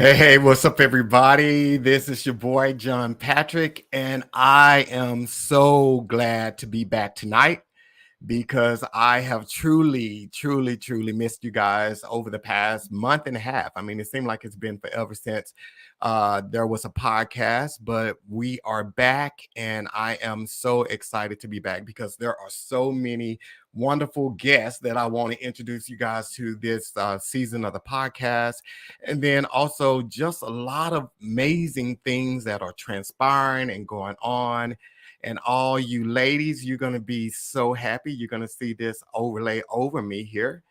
Hey, what's up, everybody? This is your boy, John Patrick, and I am so glad to be back tonight because I have truly missed you guys over the past month and a half. I mean, it seemed like it's been forever since there was a podcast, but we are back, and I am so excited to be back because there are so many wonderful guests that I want to introduce you guys to this season of the podcast. And then also just a lot of amazing things that are transpiring and going on. And all you ladies, you're going to be so happy. You're going to see this overlay over me here.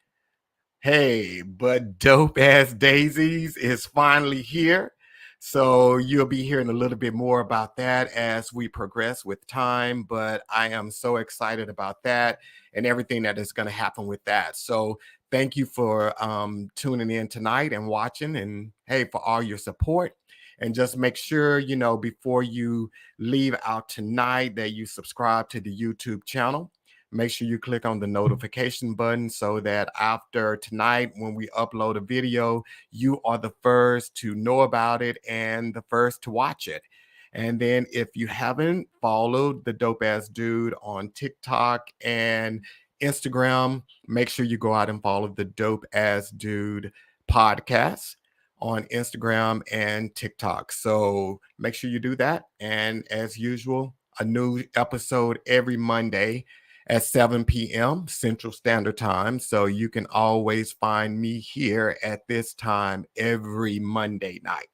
Hey, but Dope Ass Daisies is finally here. So you'll be hearing a little bit more about that as we progress with time. But I am so excited about that and everything that is going to happen with that. So thank you for tuning in tonight and watching. And hey, for all your support. And just make sure, before you leave out tonight that you subscribe to the YouTube channel. Make sure you click on the notification button so that after tonight, when we upload a video, you are the first to know about it and the first to watch it. And then if you haven't followed the Dope Ass Dude on TikTok and Instagram, make sure you go out and follow the Dope Ass Dude podcast on Instagram and TikTok. So make sure you do that. And as usual, a new episode every Monday at 7 p.m. Central Standard Time. So you can always find me here at this time every Monday night.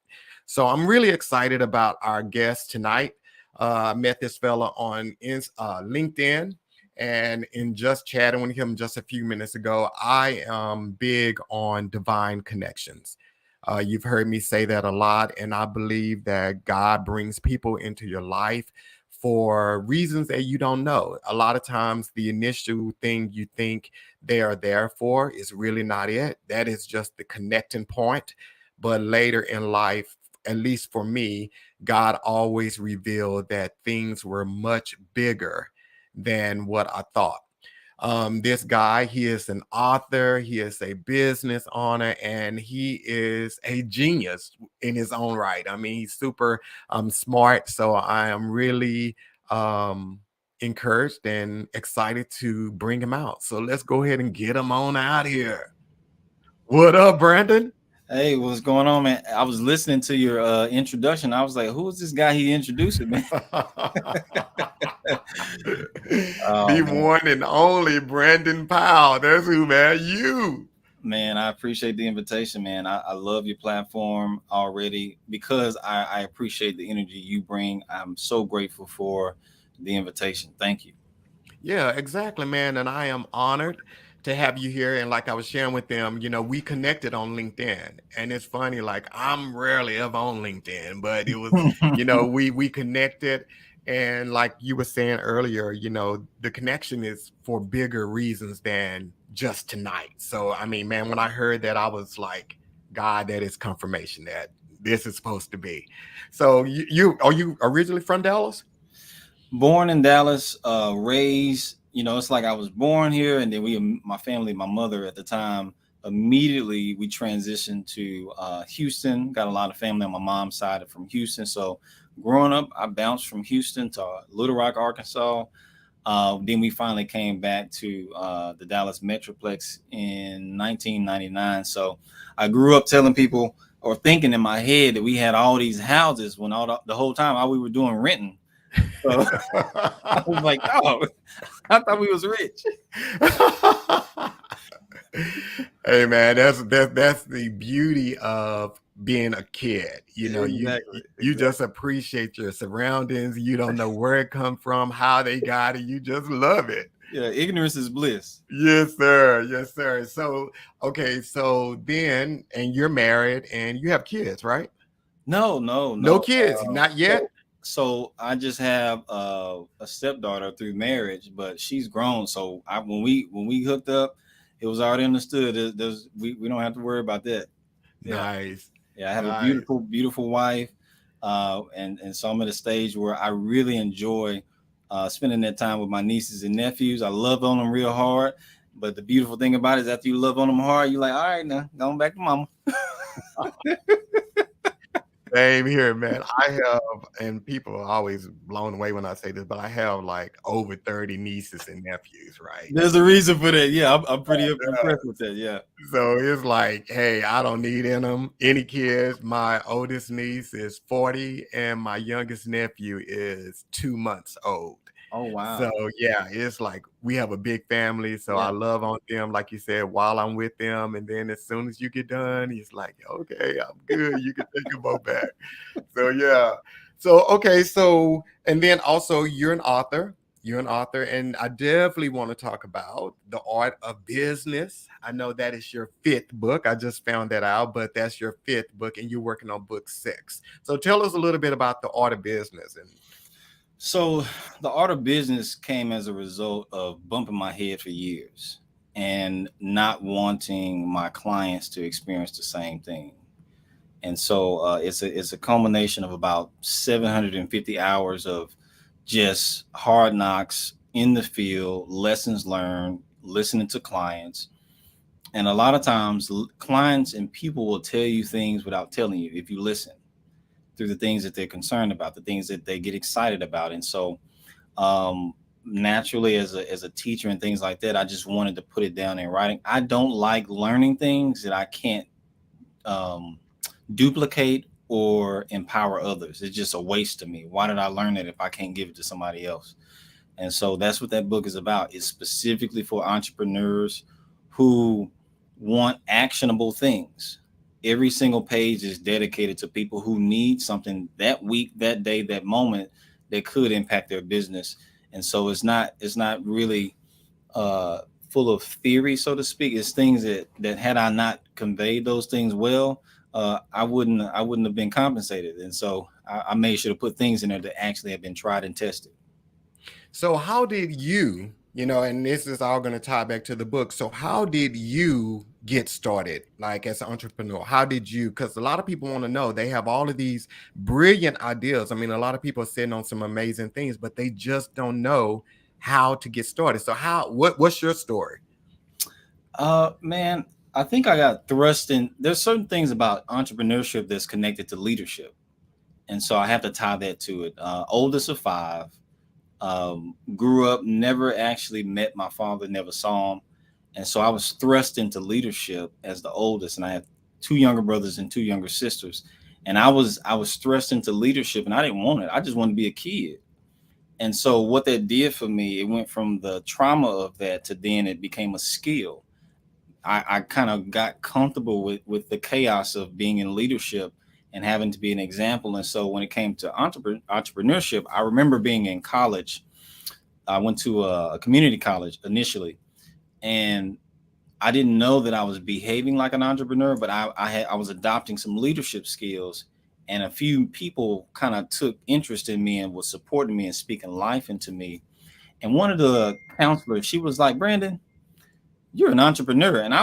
So I'm really excited about our guest tonight. I met this fella on LinkedIn, and in just chatting with him just a few minutes ago, I am big on divine connections. You've heard me say that a lot, and I believe that God brings people into your life for reasons that you don't know. A lot of times, the initial thing you think they are there for is really not it. That is just the connecting point. But later in life, at least for me, God always revealed that things were much bigger than what I thought. This guy, he is an author, he is a business owner, and he is a genius in his own right. I mean, he's super smart. So I am really encouraged and excited to bring him out. So let's go ahead and get him on out here. What up, Brandon? Hey, what's going on, man? I was listening to your introduction. I was like, "Who is this guy he introduced me?" Oh The man, one and only Brandon Powell. That's who, man. You. man, I appreciate the invitation, man. I love your platform already because I appreciate the energy you bring. I'm so grateful for the invitation. Thank you. Yeah, exactly, man. And I am honored to have you here. And like I was sharing with them, we connected on LinkedIn. And it's funny, like I'm rarely ever on LinkedIn, but it was, we connected. And like you were saying earlier, the connection is for bigger reasons than just tonight. So I mean, man, when I heard that, I was like, God, that is confirmation that this is supposed to be. So you are you originally from Dallas? Born in Dallas, raised. It's like I was born here, and then my family, my mother at the time, immediately we transitioned to Houston. Got a lot of family on my mom's side from Houston, so growing up, I bounced from Houston to Little Rock, Arkansas. Then we finally came back to the Dallas Metroplex in 1999. So I grew up telling people or thinking in my head that we had all these houses when the whole time all we were doing renting. So I was like, oh, I thought we was rich. Hey man, that's the beauty of being a kid. You Exactly. just appreciate your surroundings. You don't know where it come from, how they got it. You just love it. Yeah, ignorance is bliss. Yes, sir. Yes, sir. So okay, so then, and you're married and you have kids, right? No, no, No no. kids, not yet. So I just have a stepdaughter through marriage, but she's grown. So when we hooked up, it was already understood. We don't have to worry about that. Yeah, Nice, yeah. I have a nice. beautiful wife, and so I'm at a stage where I really enjoy spending that time with my nieces and nephews. I love on them real hard. But the beautiful thing about it is after you love on them hard, you're like, all right, now going back to mama. Same here, man. I have, and people are always blown away when I say this, but I have like over 30 nieces and nephews, right? There's a reason for that. Yeah, I'm pretty impressed with that. Yeah. So it's like, hey, I don't need any kids. My oldest niece is 40 and my youngest nephew is 2 months old. Oh So wow. yeah, it's like we have a big family. So I Yeah. love on them, like you said, while I'm with them. And then as soon as you get done, he's like, okay, I'm good. You can take them both back. So yeah. So okay, so and then also you're an author. You're an author, and I definitely want to talk about the art of business. I know that is your fifth book. I just found that out, but that's your fifth book, and you're working on book six. So tell us a little bit about the art of business. And So the art of business came as a result of bumping my head for years and not wanting my clients to experience the same thing. And so it's a culmination of about 750 hours of just hard knocks in the field, lessons learned, listening to clients. And a lot of times, clients and people will tell you things without telling you if you listen through the things that they're concerned about, the things that they get excited about. And so, um, naturally, as a teacher and things like that, I just wanted to put it down in writing. I don't like learning things that I can't um, duplicate or empower others. It's just a waste to me. Why did I learn it if I can't give it to somebody else? And so that's what that book is about. It's specifically for entrepreneurs who want actionable things. Every single page is dedicated to people who need something that week, that day, that moment that could impact their business. And so it's not really uh, full of theory, so to speak. It's things that had I not conveyed those things well, I wouldn't have been compensated. And so I made sure to put things in there that actually have been tried and tested. so, how did you, and this is all going to tie back to the book. So, how did you get started, like as an entrepreneur? How did you? Because a lot of people want to know. They have all of these brilliant ideas. I mean, a lot of people are sitting on some amazing things, but they just don't know how to get started. So, what's your story? Man, I think I got thrust in. There's certain things about entrepreneurship that's connected to leadership, and so I have to tie that to it. Oldest of five, grew up, never actually met my father, never saw him, and so I was thrust into leadership as the oldest, and I had two younger brothers and two younger sisters, and I was thrust into leadership, and I didn't want it. I just wanted to be a kid. And so what that did for me, it went from the trauma of that to then it became a skill. I kind of got comfortable with the chaos of being in leadership and having to be an example. And so when it came to entrepreneurship, I remember being in college. I went to a community college initially, and I didn't know that I was behaving like an entrepreneur, but I was adopting some leadership skills, and a few people kind of took interest in me and was supporting me and speaking life into me. And one of the counselors, she was like, "Brandon, you're an entrepreneur," and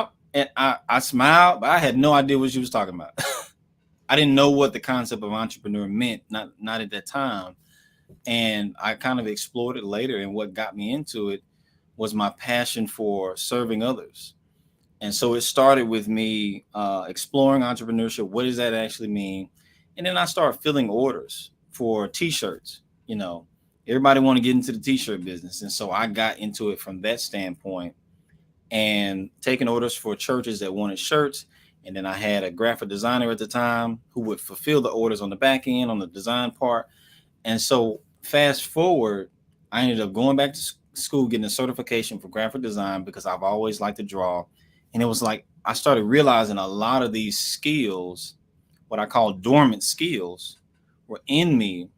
I smiled, but I had no idea what she was talking about. I didn't know what the concept of entrepreneur meant, not at that time. And I kind of explored it later. And what got me into it was my passion for serving others. And so it started with me exploring entrepreneurship. What does that actually mean? And then I started filling orders for T-shirts. You know, everybody want to get into the T-shirt business, and so I got into it from that standpoint and taking orders for churches that wanted shirts. And then I had a graphic designer at the time who would fulfill the orders on the back end on the design part. And so fast forward, I ended up going back to school, getting a certification for graphic design because I've always liked to draw. And it was like I started realizing a lot of these skills, what I call dormant skills, were in me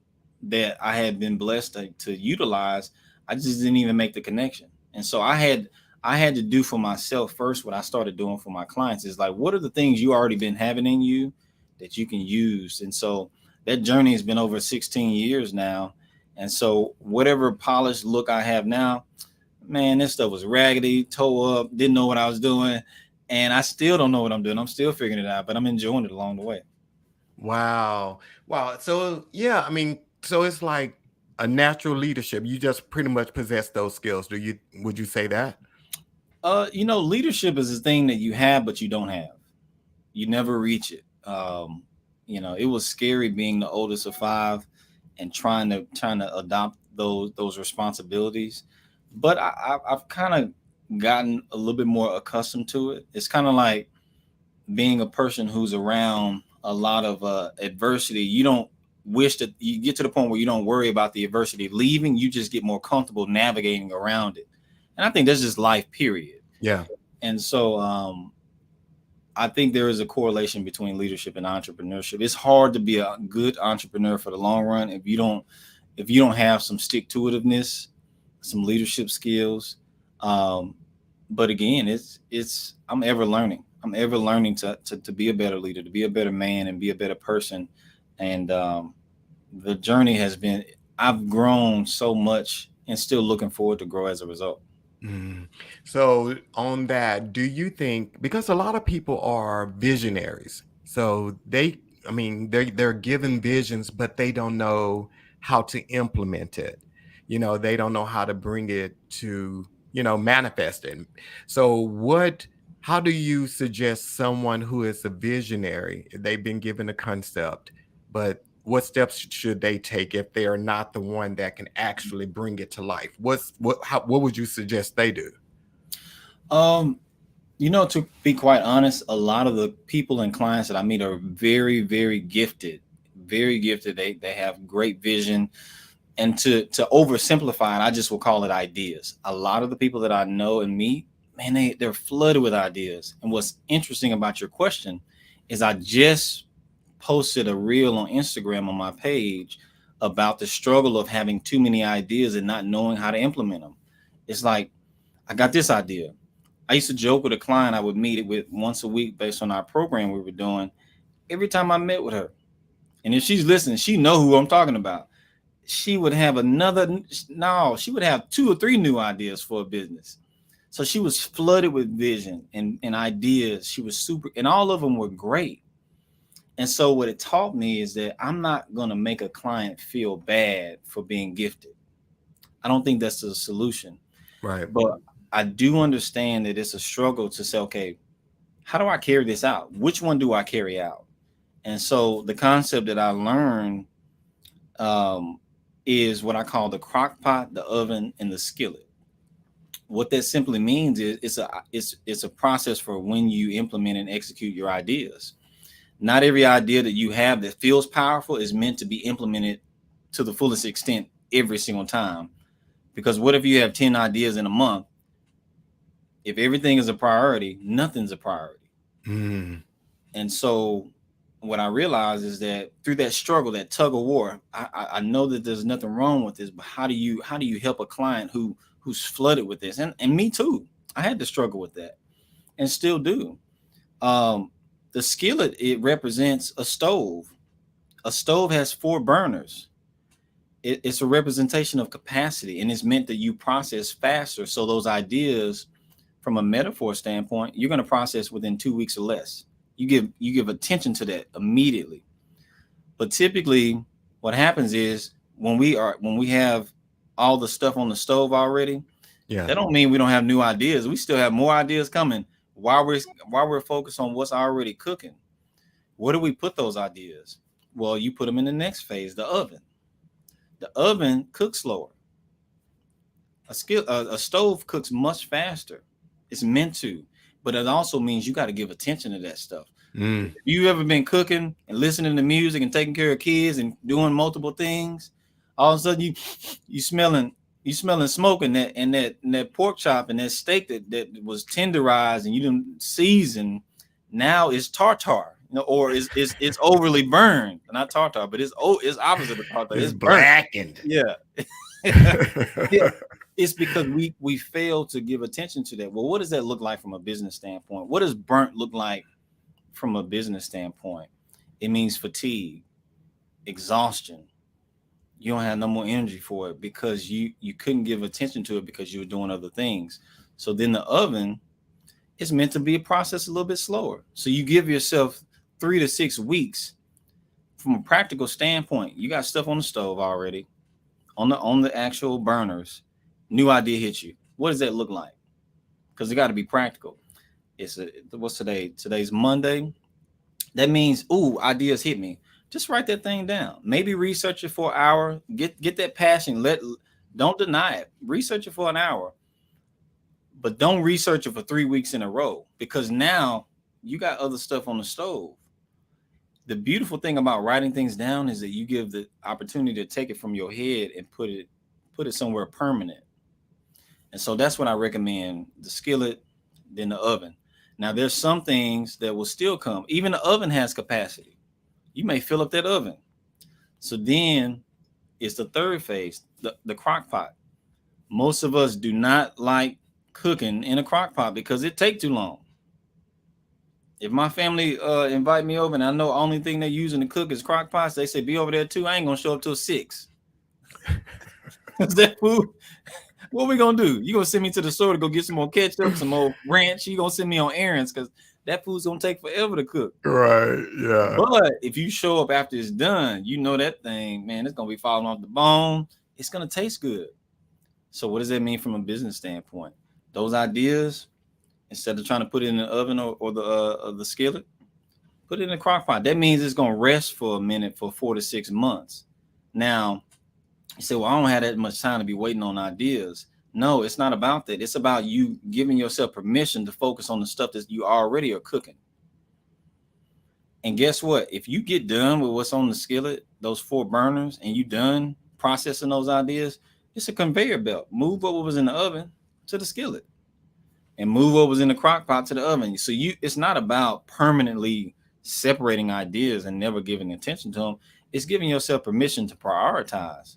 that I had been blessed to utilize. I just didn't even make the connection. And so I had to do for myself first what I started doing for my clients is like, what are the things you already been having in you that you can use? And so that journey has been over 16 years now. And so whatever polished look I have now, man, this stuff was raggedy, toe up, didn't know what I was doing. And I still don't know what I'm doing. I'm still figuring it out, but I'm enjoying it along the way. Wow. Wow. So yeah, I mean, so it's like a natural leadership. You just pretty much possess those skills. Would you say that? Leadership is a thing that you have, but you don't have. You never reach it. it was scary being the oldest of five and trying to adopt those responsibilities. But I've kind of gotten a little bit more accustomed to it. It's kind of like being a person who's around a lot of adversity. You don't wish that you get to the point where you don't worry about the adversity leaving. You just get more comfortable navigating around it. And I think that's just life, period. Yeah. And so I think there is a correlation between leadership and entrepreneurship. It's hard to be a good entrepreneur for the long run if you don't have some stick to itiveness, some leadership skills. Um, but again, it's I'm ever learning. I'm ever learning to be a better leader, to be a better man, and be a better person. And the journey has been. I've grown so much, and still looking forward to grow as a result. Mm. So on that, do you think, because a lot of people are visionaries, so I mean, they're given visions, but they don't know how to implement it. They don't know how to bring it to, manifest it. So how do you suggest someone who is a visionary, they've been given a concept, but what steps should they take if they are not the one that can actually bring it to life? What would you suggest they do? Um, to be quite honest, a lot of the people and clients that I meet are very, very gifted, very gifted. They have great vision, and to oversimplify it, I just will call it ideas. A lot of the people that I know and meet, man, they're flooded with ideas. And what's interesting about your question is I just posted a reel on Instagram on my page about the struggle of having too many ideas and not knowing how to implement them. It's like, I got this idea. I used to joke with a client I would meet it with once a week based on our program we were doing. Every time I met with her, and if she's listening, she know who I'm talking about. She would have she would have 2 or 3 new ideas for a business. So she was flooded with vision and ideas. She was super, and all of them were great. And so what it taught me is that I'm not going to make a client feel bad for being gifted. I don't think that's the solution. Right. But I do understand that it's a struggle to say, okay, how do I carry this out? Which one do I carry out? And so the concept that I learned um, is what I call the crock pot, the oven, and the skillet. What that simply means is it's a process for when you implement and execute your ideas. Not every idea that you have that feels powerful is meant to be implemented to the fullest extent every single time. Because what if you have 10 ideas in a month? If everything is a priority, nothing's a priority. Mm. And so what I realized is that through that struggle, that tug of war, I know that there's nothing wrong with this, but how do you help a client who's flooded with this? And me too. I had to struggle with that and still do. Um, the skillet, it represents a stove. A stove has 4 burners. It's a representation of capacity, and it's meant that you process faster. So those ideas, from a metaphor standpoint, you're going to process within 2 weeks or less. You give attention to that immediately. But typically, what happens is when we have all the stuff on the stove already, Yeah. that don't mean we don't have new ideas. We still have more ideas coming while we're focused on what's already cooking. Where do we put those ideas? Well, you put them in the next phase, the oven. The oven cooks slower. A stove cooks much faster. It's meant to, but it also means you got to give attention to that stuff. Mm. You ever been cooking and listening to music and taking care of kids and doing multiple things? All of a sudden you smelling smoke and that pork chop and that steak that was tenderized and you didn't season. Now it's tartar, or it's overly burned. Not tartar, but it's opposite of tartar. It's It's burnt. blackened. Yeah. It's because we fail to give attention to that. Well, what does that look like from a business standpoint? What does burnt look like from a business standpoint? It means fatigue, exhaustion. You don't have no more energy for it because you couldn't give attention to it because you were doing other things. So then the oven is meant to be a process a little bit slower. So you give yourself 3 to 6 weeks. From a practical standpoint, you got stuff on the stove already, on the actual burners. New idea hits you. What does that look like? Because it got to be practical. What's today? Today's Monday. That means, ooh, ideas hit me. Just write that thing down. Maybe research it for an hour. Get that passion. Don't deny it. Research it for an hour, but don't research it for 3 weeks in a row, because now you got other stuff on the stove. The beautiful thing about writing things down is that you give the opportunity to take it from your head and put it somewhere permanent. And so that's what I recommend: the skillet, then the oven. Now there's some things that will still come. Even the oven has capacity. You may fill up that oven. So then it's the third phase, the crock pot. Most of us do not like cooking in a crock pot because it takes too long. If my family invite me over and I know the only thing they're using to cook is crock pots, they say be over there too. I ain't gonna show up till 6. Is that food? What we gonna do? You gonna send me to the store to go get some more ketchup, some more ranch? You gonna send me on errands because that food's gonna take forever to cook. Right. Yeah. But if you show up after it's done, you know that thing, man, it's gonna be falling off the bone. It's gonna taste good. So what does that mean from a business standpoint? Those ideas, instead of trying to put it in the oven or the skillet, put it in the crock pot. That means it's gonna rest for a minute for 4 to 6 months. Now, you say, well, I don't have that much time to be waiting on ideas. No, it's not about that. It's about you giving yourself permission to focus on the stuff that you already are cooking. And guess what? If you get done with what's on the skillet, those 4 burners, and you done processing those ideas, it's a conveyor belt. Move what was in the oven to the skillet, and move what was in the crock pot to the oven. So it's not about permanently separating ideas and never giving attention to them. It's giving yourself permission to prioritize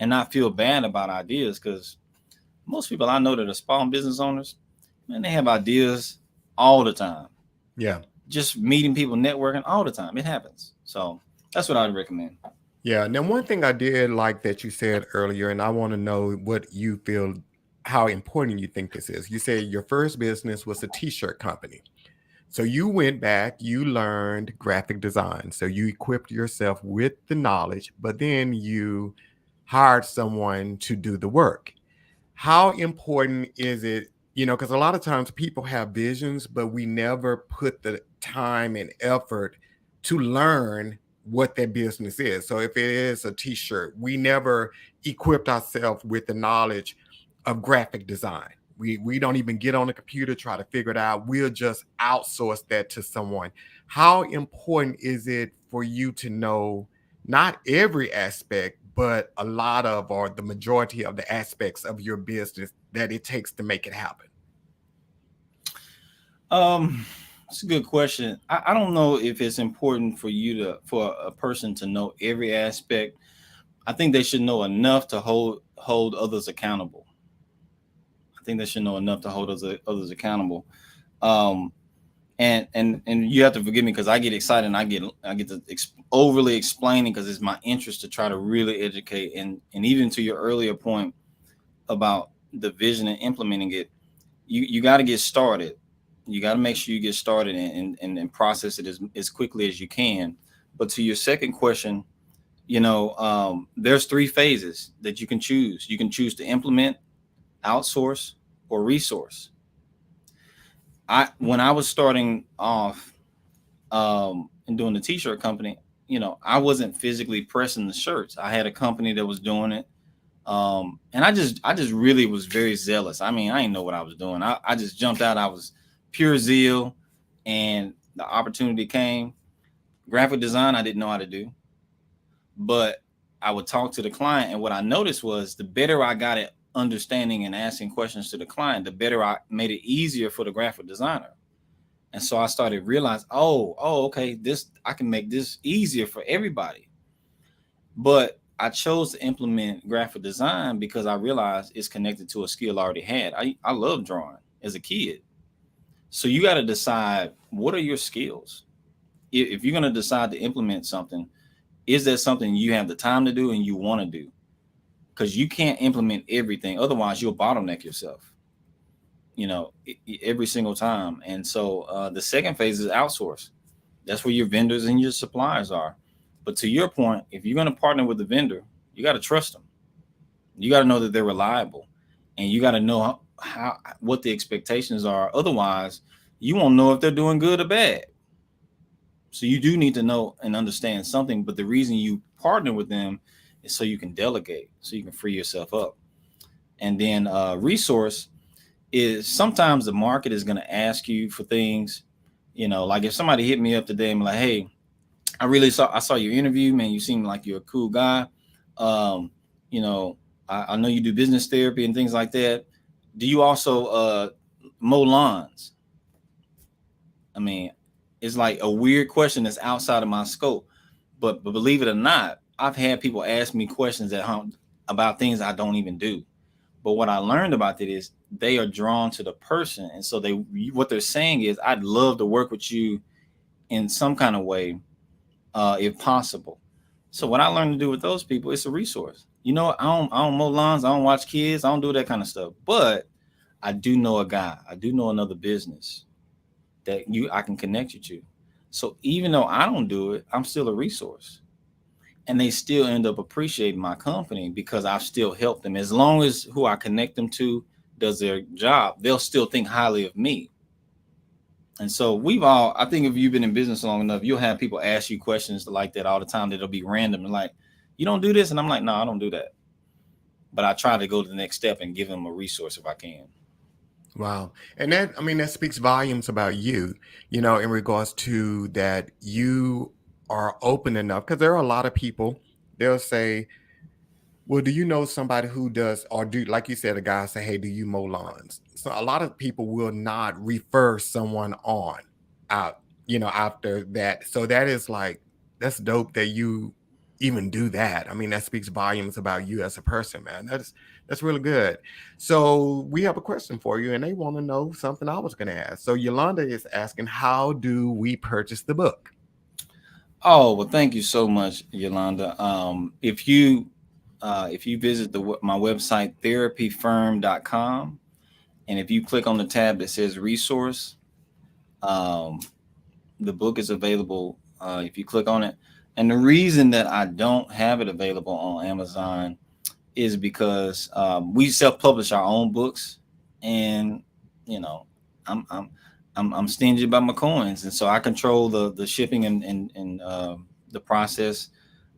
and not feel bad about ideas, because most people I know that are small business owners, man, they have ideas all the time. Yeah. Just meeting people, networking all the time. It happens. So that's what I'd recommend. Yeah. Now, one thing I did like that you said earlier, and I want to know what you feel, how important you think this is. You said your first business was a t-shirt company. So you went back, you learned graphic design. So you equipped yourself with the knowledge, but then you hired someone to do the work. How important is it, because a lot of times people have visions, but we never put the time and effort to learn what their business is. So if it is a t-shirt, we never equipped ourselves with the knowledge of graphic design. We don't even get on the computer, try to figure it out. We'll just outsource that to someone. How important is it for you to know not every aspect, but a lot of, or the majority of the aspects of your business that it takes to make it happen? It's a good question. I don't know if it's important for a person to know every aspect. I think they should know enough to hold others accountable. I think they should know enough to hold others accountable. Um, and you have to forgive me because I get excited and I get to overly explaining because it's my interest to try to really educate. And even to your earlier point about the vision and implementing it, you got to get started. You got to make sure you get started and process it as quickly as you can. But to your second question, there's 3 phases that you can choose. You can choose to implement, outsource, or resource. When I was starting off and doing the t-shirt company, I wasn't physically pressing the shirts. I had a company that was doing it. And I just really was very zealous. I mean, I didn't know what I was doing. I just jumped out. I was pure zeal, and the opportunity came. Graphic design, I didn't know how to do, but I would talk to the client. And what I noticed was the better I got at understanding and asking questions to the client, the better I made it easier for the graphic designer. And so I started realizing, okay, I can make this easier for everybody. But I chose to implement graphic design because I realized it's connected to a skill I already had. I love drawing as a kid. So you got to decide, what are your skills? If you're going to decide to implement something, is that something you have the time to do and you want to do? Because you can't implement everything. Otherwise, you'll bottleneck yourself, every single time. And so the second phase is outsource. That's where your vendors and your suppliers are. But to your point, if you're going to partner with the vendor, you got to trust them. You got to know that they're reliable, and you got to know what the expectations are. Otherwise, you won't know if they're doing good or bad. So you do need to know and understand something, but the reason you partner with them is so you can delegate, so you can free yourself up. And then resource is sometimes the market is going to ask you for things. Like if somebody hit me up today and be like, hey, I saw your interview, man. You seem like you're a cool guy. Um, you know, I know you do business therapy and things like that. Do you also mow lawns? I mean, it's like a weird question that's outside of my scope. But believe it or not, I've had people ask me questions at home about things I don't even do. But what I learned about it is they are drawn to the person, and so what they're saying is, I'd love to work with you in some kind of way, if possible. So what I learned to do with those people, it's a resource. I don't mow lawns, I don't watch kids, I don't do that kind of stuff. But I do know a guy, I do know another business that I can connect you to. So even though I don't do it, I'm still a resource. And they still end up appreciating my company because I've still helped them. As long as who I connect them to does their job, they'll still think highly of me. And so I think if you've been in business long enough, you'll have people ask you questions like that all the time. That'll be random and like, you don't do this. And I'm like, no, I don't do that. But I try to go to the next step and give them a resource if I can. Wow. And that speaks volumes about you, in regards to that you are open enough. Because there are a lot of people, they'll say, well, do you know somebody who does, or do, like you said, a guy say, hey, do you mow lawns? So a lot of people will not refer someone on out, after that. So that is like, that's dope that you even do that. I mean, that speaks volumes about you as a person, man. That's really good. So we have a question for you, and they want to know something I was going to ask. So Yolanda is asking, how do we purchase the book? Oh, well, thank you so much, Yolanda. If you visit my website, therapyfirm.com, and if you click on the tab that says resource, um, the book is available if you click on it. And the reason that I don't have it available on Amazon is because we self-publish our own books, and you know, I'm I'm I'm stingy about my coins, and so I control the shipping and the process.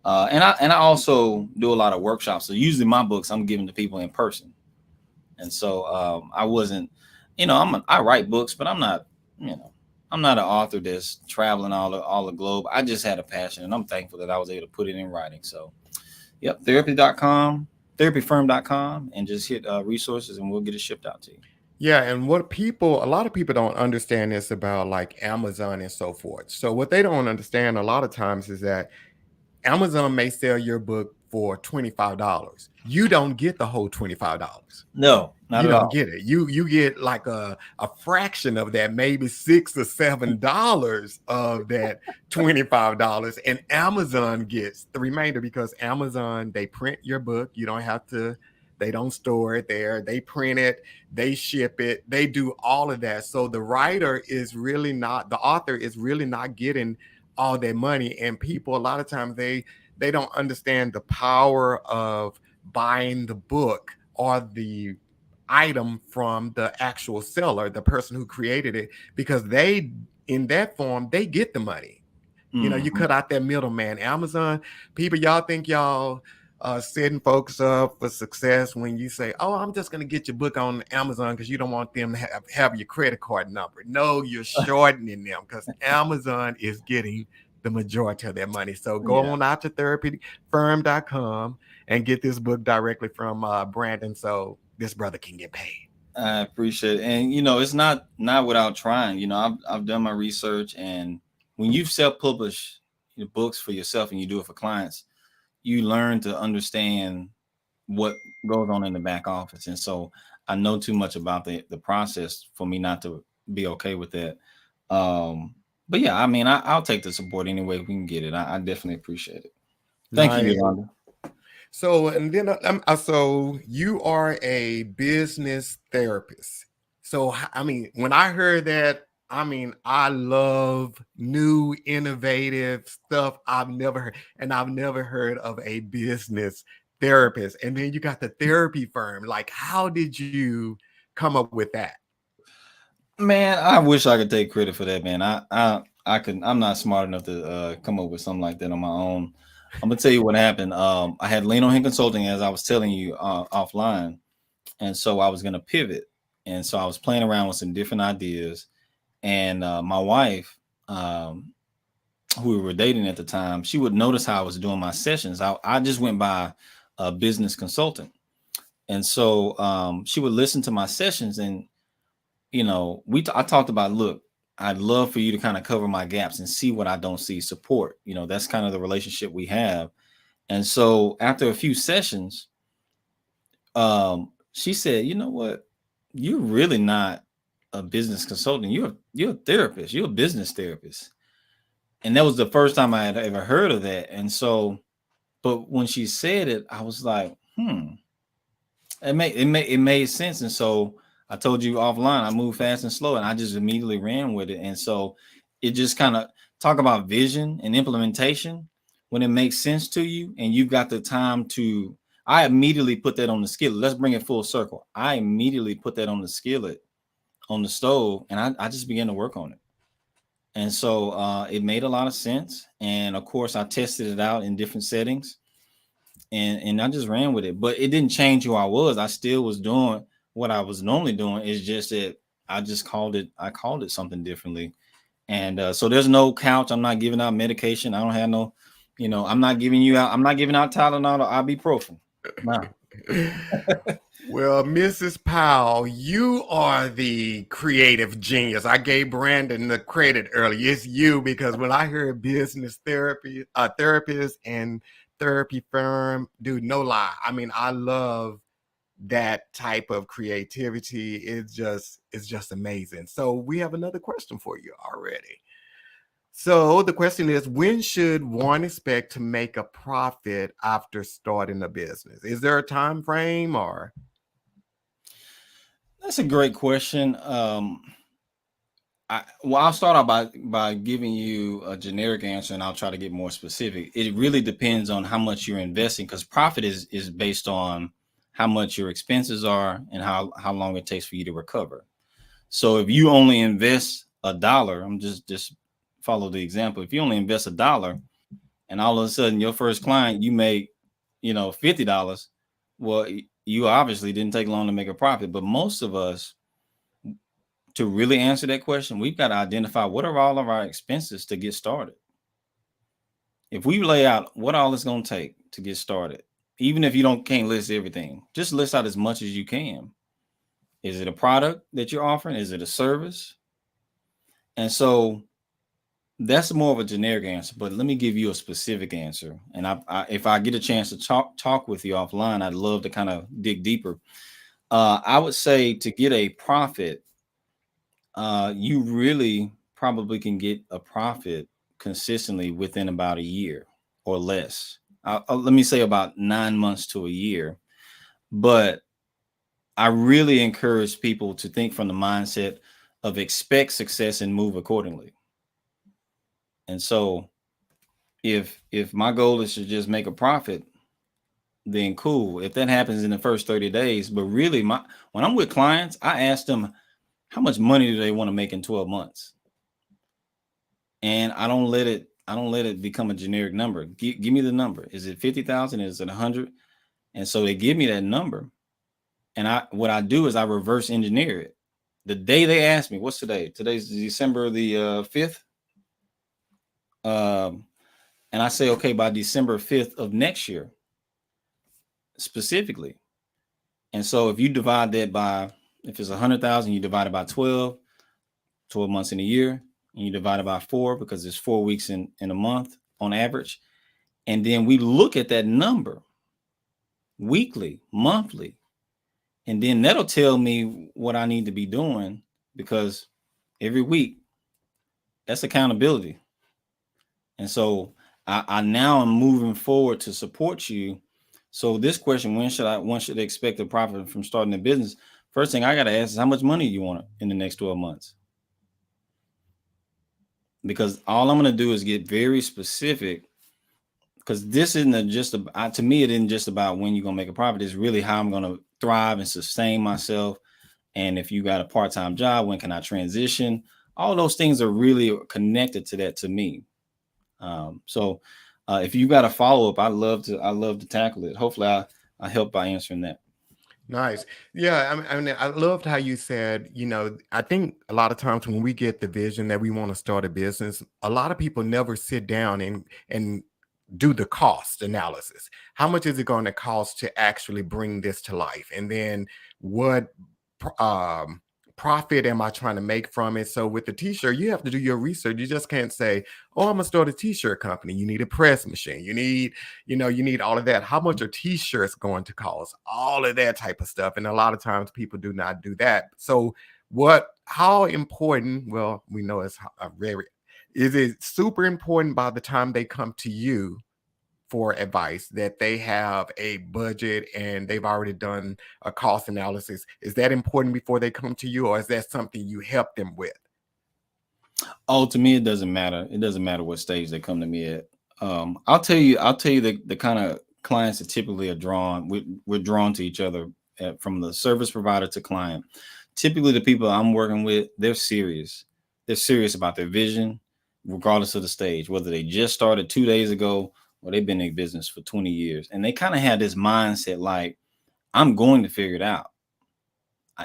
And I also do a lot of workshops. So usually my books I'm giving to people in person, and so I wasn't, I write books, but you know, I'm not an author that's traveling all the globe. I just had a passion, and I'm thankful that I was able to put it in writing. So, yep, therapy.com, therapyfirm.com, and just hit resources, and we'll get it shipped out to you. Yeah, and a lot of people don't understand this about like Amazon and so forth. So what they don't understand a lot of times is that Amazon may sell your book for $25. You don't get the whole $25. No, not You at don't all. get it. You get like a fraction of that, maybe $6 or $7 of that $25, and Amazon gets the remainder because Amazon, they print your book. You don't have to. They don't store it there. They print it. They ship it. They do all of that. So the author is really not getting all that money. And people, a lot of times, they don't understand the power of buying the book or the item from the actual seller, the person who created it, because in that form, they get the money. You Hmm. cut out that middleman. Amazon, people, y'all think y'all setting folks up for success when you say, oh, I'm just going to get your book on Amazon because you don't want them to have your credit card number. No, you're shortening them because Amazon is getting the majority of their money. So go Yeah. on out to therapyfirm.com and get this book directly from Brandon so this brother can get paid. I appreciate it. And it's not without trying. I've done my research, and when you self-publish your books for yourself and you do it for clients, you learn to understand what goes on in the back office. And so I know too much about the process for me not to be okay with that. Um, but yeah, I mean, I'll take the support any way we can get it. I definitely appreciate it. Thank you, Nice. Yolanda. So, and then so you are a business therapist. So, I mean, when I heard that, I mean, I love new, innovative stuff I've never heard, and I've never heard of a business therapist. And then you got the therapy firm. Like, how did you come up with that? Man, I wish I could take credit for that, man. I'm not smart enough to come up with something like that on my own. I'm gonna tell you what happened. I had Lean on Him Consulting, as I was telling you offline, and so I was gonna pivot, and so I was playing around with some different ideas. And my wife, who we were dating at the time, she would notice how I was doing my sessions. I just went by a business consultant, and so she would listen to my sessions, and I talked about, look, I'd love for you to kind of cover my gaps and see what I don't see, support. That's kind of the relationship we have. And so after a few sessions, she said, you know what? You're really not a business consultant. You're a therapist. You're a business therapist. And that was the first time I had ever heard of that. And so, but when she said it, I was like, it made sense. And so I told you offline, I moved fast and slow, and I just immediately ran with it. And so it just kind of talk about vision and implementation when it makes sense to you and you've got the time to. I immediately put that on the skillet. Let's bring it full circle. I immediately put that on the skillet on the stove, and I just began to work on it. And so it made a lot of sense. And of course, I tested it out in different settings, and I just ran with it. But it didn't change who I was. I still was doing what I was normally doing. It's just that I called it something differently. And so there's no couch. I'm not giving out medication. I don't have no, I'm not giving out Tylenol or ibuprofen. No. Well, Mrs. Powell, you are the creative genius. I gave Brandon the credit earlier. It's you, because when I heard business therapy, therapist and therapy firm, dude, no lie. I mean, I love that type of creativity. It's just amazing. So we have another question for you already. So the question is, when should one expect to make a profit after starting a business? Is there a time frame or? That's a great question. I'll start out by giving you a generic answer, and I'll try to get more specific. It really depends on how much you're investing, because profit is based on how much your expenses are and how long it takes for you to recover. So if you only invest $1, I'm just follow the example. If you only invest $1, and all of a sudden your first client you make, $50, well, you obviously didn't take long to make a profit. But most of us, to really answer that question, we've got to identify what are all of our expenses to get started. If we lay out what all it's going to take to get started, even if you can't list everything, just list out as much as you can. Is it a product that you're offering? Is it a service? And so that's more of a generic answer, but let me give you a specific answer. And if I get a chance to talk with you offline, I'd love to kind of dig deeper. I would say to get a profit, you really probably can get a profit consistently within about a year or less. Let me say about 9 months to a year. But I really encourage people to think from the mindset of expect success and move accordingly. And so if my goal is to just make a profit, then cool. If that happens in the first 30 days, but really when I'm with clients, I ask them how much money do they want to make in 12 months? And I don't let it become a generic number. Give me the number. Is it 50,000? Is it 100? And so they give me that number. And what I do is I reverse engineer it. The day they ask me, what's today? Today's December the 5th. And I say, okay, by December 5th of next year, specifically. And so if you divide that by, if it's 100,000, you divide it by 12 months in a year, and you divide it by 4 because it's 4 weeks in a month on average. And then we look at that number weekly, monthly, and then that'll tell me what I need to be doing, because every week that's accountability. And so I now am moving forward to support you. So this question, one should expect a profit from starting a business? First thing I got to ask is how much money you want in the next 12 months? Because all I'm going to do is get very specific, because this isn't to me, it isn't just about when you're going to make a profit. It's really how I'm going to thrive and sustain myself. And if you got a part-time job, when can I transition? All those things are really connected to that to me. So if you got a follow up, I love to tackle it. Hopefully I help by answering that. Nice. Yeah, I mean, I loved how you said, I think a lot of times when we get the vision that we want to start a business, a lot of people never sit down and do the cost analysis. How much is it going to cost to actually bring this to life? And then what profit am I trying to make from it? So with the t-shirt, you have to do your research. You just can't say, "Oh, I'm gonna start a t-shirt company." You need a press machine. You need all of that. How much are t-shirts going to cost? All of that type of stuff. And a lot of times people do not do that. So how important, well, we know it's very, is it super important by the time they come to you for advice that they have a budget and they've already done a cost analysis? Is that important before they come to you, or is that something you help them with? Oh, to me, it doesn't matter. It doesn't matter what stage they come to me at. I'll tell you the kind of clients that typically are drawn. We're drawn to each other from the service provider to client. Typically, the people I'm working with, they're serious. They're serious about their vision, regardless of the stage, whether they just started 2 days ago or they've been in business for 20 years. And they kind of have this mindset like, I'm going to figure it out.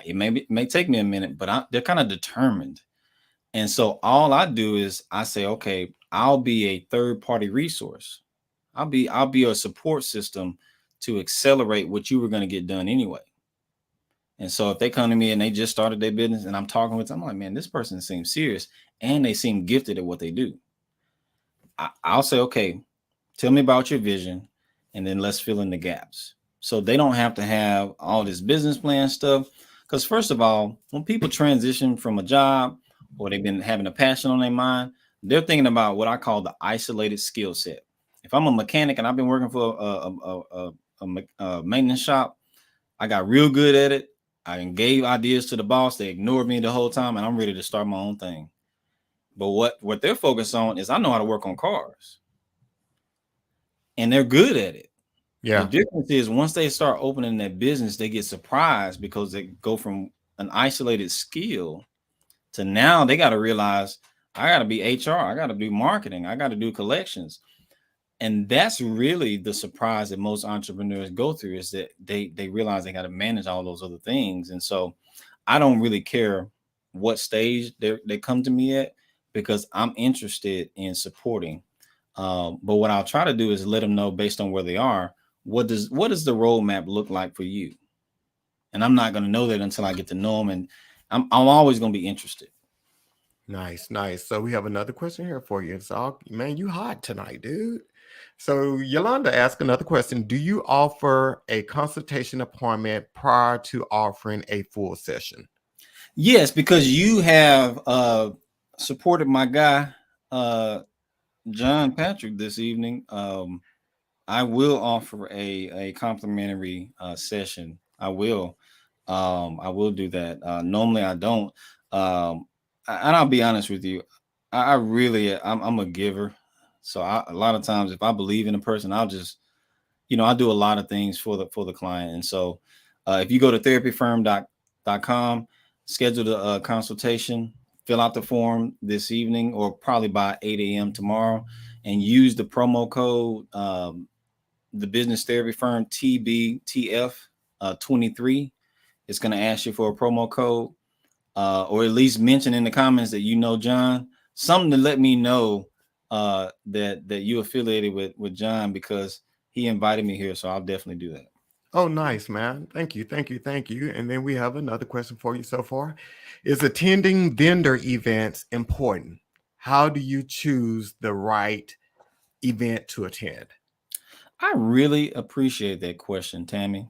It may take me a minute, but they're kind of determined. And so all I do is I say, okay, I'll be a third party resource. I'll be a support system to accelerate what you were going to get done anyway. And so if they come to me and they just started their business and I'm talking with them, I'm like, man, this person seems serious and they seem gifted at what they do. I'll say, okay, tell me about your vision and then let's fill in the gaps. So they don't have to have all this business plan stuff. Because first of all, when people transition from a job or they've been having a passion on their mind, they're thinking about what I call the isolated skill set. If I'm a mechanic and I've been working for a maintenance shop, I got real good at it. I gave ideas to the boss. They ignored me the whole time, and I'm ready to start my own thing. But what they're focused on is I know how to work on cars, and they're good at it. The Yeah. difference is once they start opening that business, they get surprised because they go from an isolated skill to now they got to realize I got to be HR, I got to do marketing, I got to do collections. And that's really the surprise that most entrepreneurs go through is that they realize they got to manage all those other things. And so I don't really care what stage they come to me at because I'm interested in supporting. But what I'll try to do is let them know based on where they are, what does the roadmap look like for you? And I'm not going to know that until I get to know them, and I'm always going to be interested. Nice, nice. So we have another question here for you. It's all, man, you hot tonight, dude. So Yolanda asked another question. Do you offer a consultation appointment prior to offering a full session? Yes, because you have supported my guy John Patrick this evening. I will offer a complimentary session. I will do that. Normally I don't. And I'll be honest with you. I really I'm a giver. So a lot of times if I believe in a person, I'll just I do a lot of things for the client. And so if you go to therapyfirm.com, schedule the consultation, fill out the form this evening or probably by 8 a.m. tomorrow, and use the promo code the business therapy firm TBTF 23. It's going to ask you for a promo code or at least mention in the comments that you know John, something to let me know that you affiliated with John because he invited me here. So I'll definitely do that. Oh, nice, man. Thank you, thank you, thank you. And then we have another question for you so far. Is attending vendor events important? How do you choose the right event to attend? I really appreciate that question, Tammy.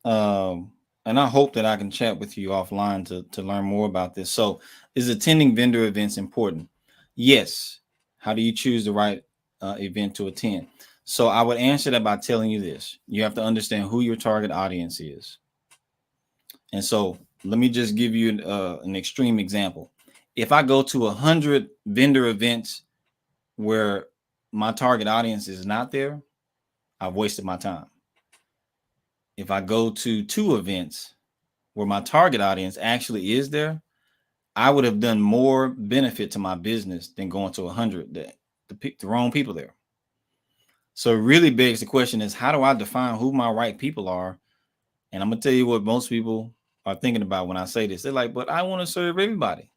And I hope that I can chat with you offline to learn more about this. So, is attending vendor events important? Yes. How do you choose the right event to attend? So, I would answer that by telling you this: you have to understand who your target audience is. And so, let me just give you an extreme example. If I go to 100 vendor events where my target audience is not there, I've wasted my time. If I go to 2 events where my target audience actually is there, I would have done more benefit to my business than going to 100 that the wrong people there. So it really begs the question is, how do I define who my right people are? And I'm gonna tell you what most people are thinking about when I say this. They're like, but I want to serve everybody.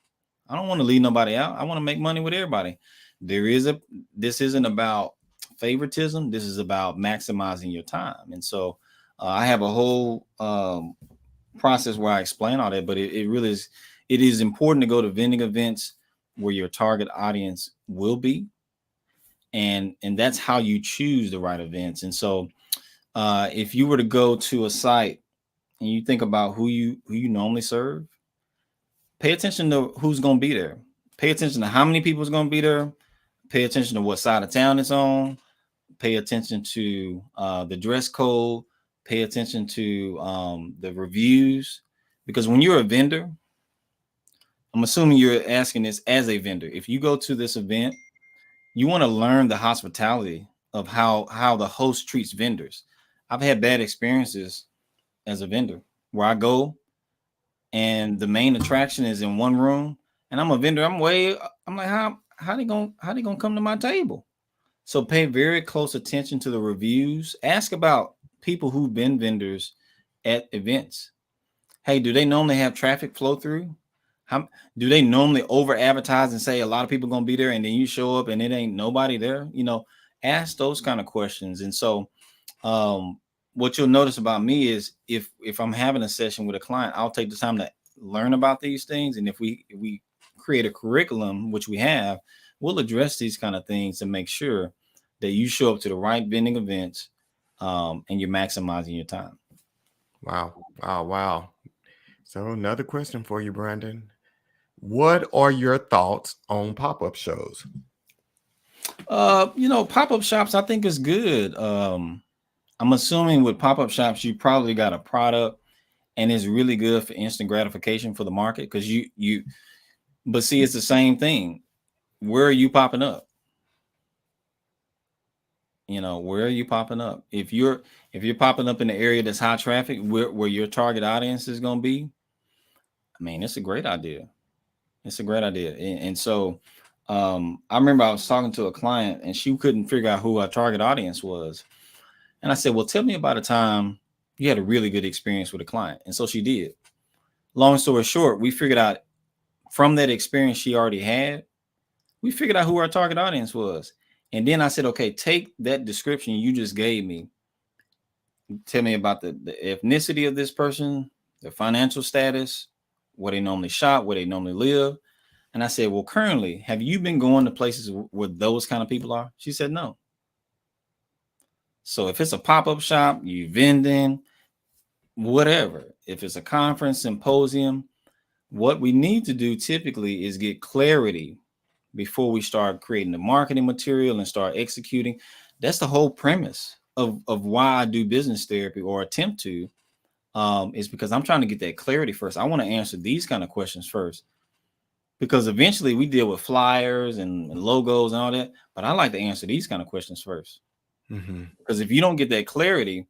I don't want to leave nobody out. I want to make money with everybody. This isn't about favoritism. This is about maximizing your time. And so I have a whole process where I explain all that, but it really is, it is important to go to vending events where your target audience will be. And that's how you choose the right events. And so if you were to go to a site and you think about who you normally serve, pay attention to who's going to be there. Pay attention to how many people is going to be there. Pay attention to what side of town it's on. Pay attention to the dress code. Pay attention to the reviews. Because when you're a vendor, I'm assuming you're asking this as a vendor. If you go to this event, you want to learn the hospitality of how the host treats vendors. I've had bad experiences as a vendor where I go and the main attraction is in one room, and I'm a vendor. I'm like, how they gonna come to my table? So pay very close attention to the reviews. Ask about people who've been vendors at events. Hey, do they normally have traffic flow through? How do they normally over advertise and say a lot of people gonna be there, and then you show up and it ain't nobody there? Ask those kind of questions. And so um what you'll notice about me is if I'm having a session with a client, I'll take the time to learn about these things. And if we create a curriculum, which we have, we'll address these kind of things to make sure that you show up to the right vending events, and you're maximizing your time. Wow. Wow. Wow. So another question for you, Brandon. What are your thoughts on pop-up shows? Pop-up shops I think is good. I'm assuming with pop-up shops you probably got a product and it's really good for instant gratification for the market, because you but see, it's the same thing. Where are you popping up? Where are you popping up? If you're popping up in the area that's high traffic, where your target audience is going to be, I mean, it's a great idea. It's a great idea. And so I remember I was talking to a client and she couldn't figure out who our target audience was. And I said, well, tell me about a time you had a really good experience with a client. And so she did. Long story short, we figured out from that experience she already had, we figured out who our target audience was. And then I said, okay, take that description you just gave me. Tell me about the ethnicity of this person, their financial status, where they normally shop, where they normally live. And I said, well, currently, have you been going to places where those kind of people are? She said, no. So if it's a pop-up shop, you vending, whatever, if it's a conference, symposium, what we need to do typically is get clarity before we start creating the marketing material and start executing. That's the whole premise of why I do business therapy, or attempt to, is because I'm trying to get that clarity first. I want to answer these kind of questions first, because eventually we deal with flyers and logos and all that. But I like to answer these kind of questions first. Mm-hmm. Because if you don't get that clarity,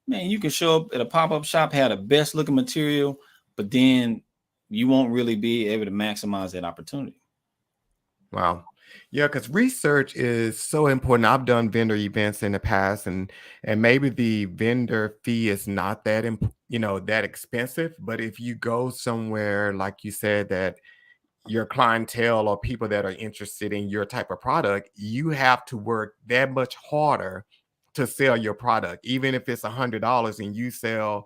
man, you can show up at a pop-up shop, have the best looking material, but then you won't really be able to maximize that opportunity. Wow. Yeah, because research is so important. I've done vendor events in the past, and maybe the vendor fee is not that that expensive. But if you go somewhere, like you said, that your clientele or people that are interested in your type of product, you have to work that much harder to sell your product, even if it's $100 and you sell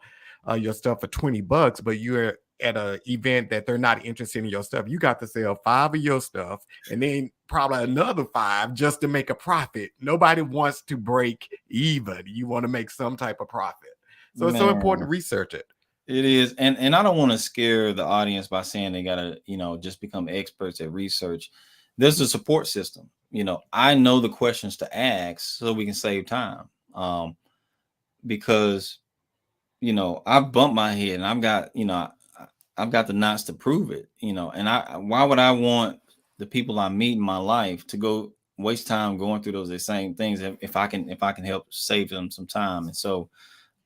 your stuff for $20, but you're at an event that they're not interested in your stuff. You got to sell 5 of your stuff and then probably another 5 just to make a profit. Nobody wants to break even. You want to make some type of profit. So it's so important to research it. It is. And I don't want to scare the audience by saying they gotta, just become experts at research. There's a support system. I know the questions to ask so we can save time. Because I've bumped my head and I've got the knots to prove it, and why would I want the people I meet in my life to go waste time going through those same things if I can help save them some time. And so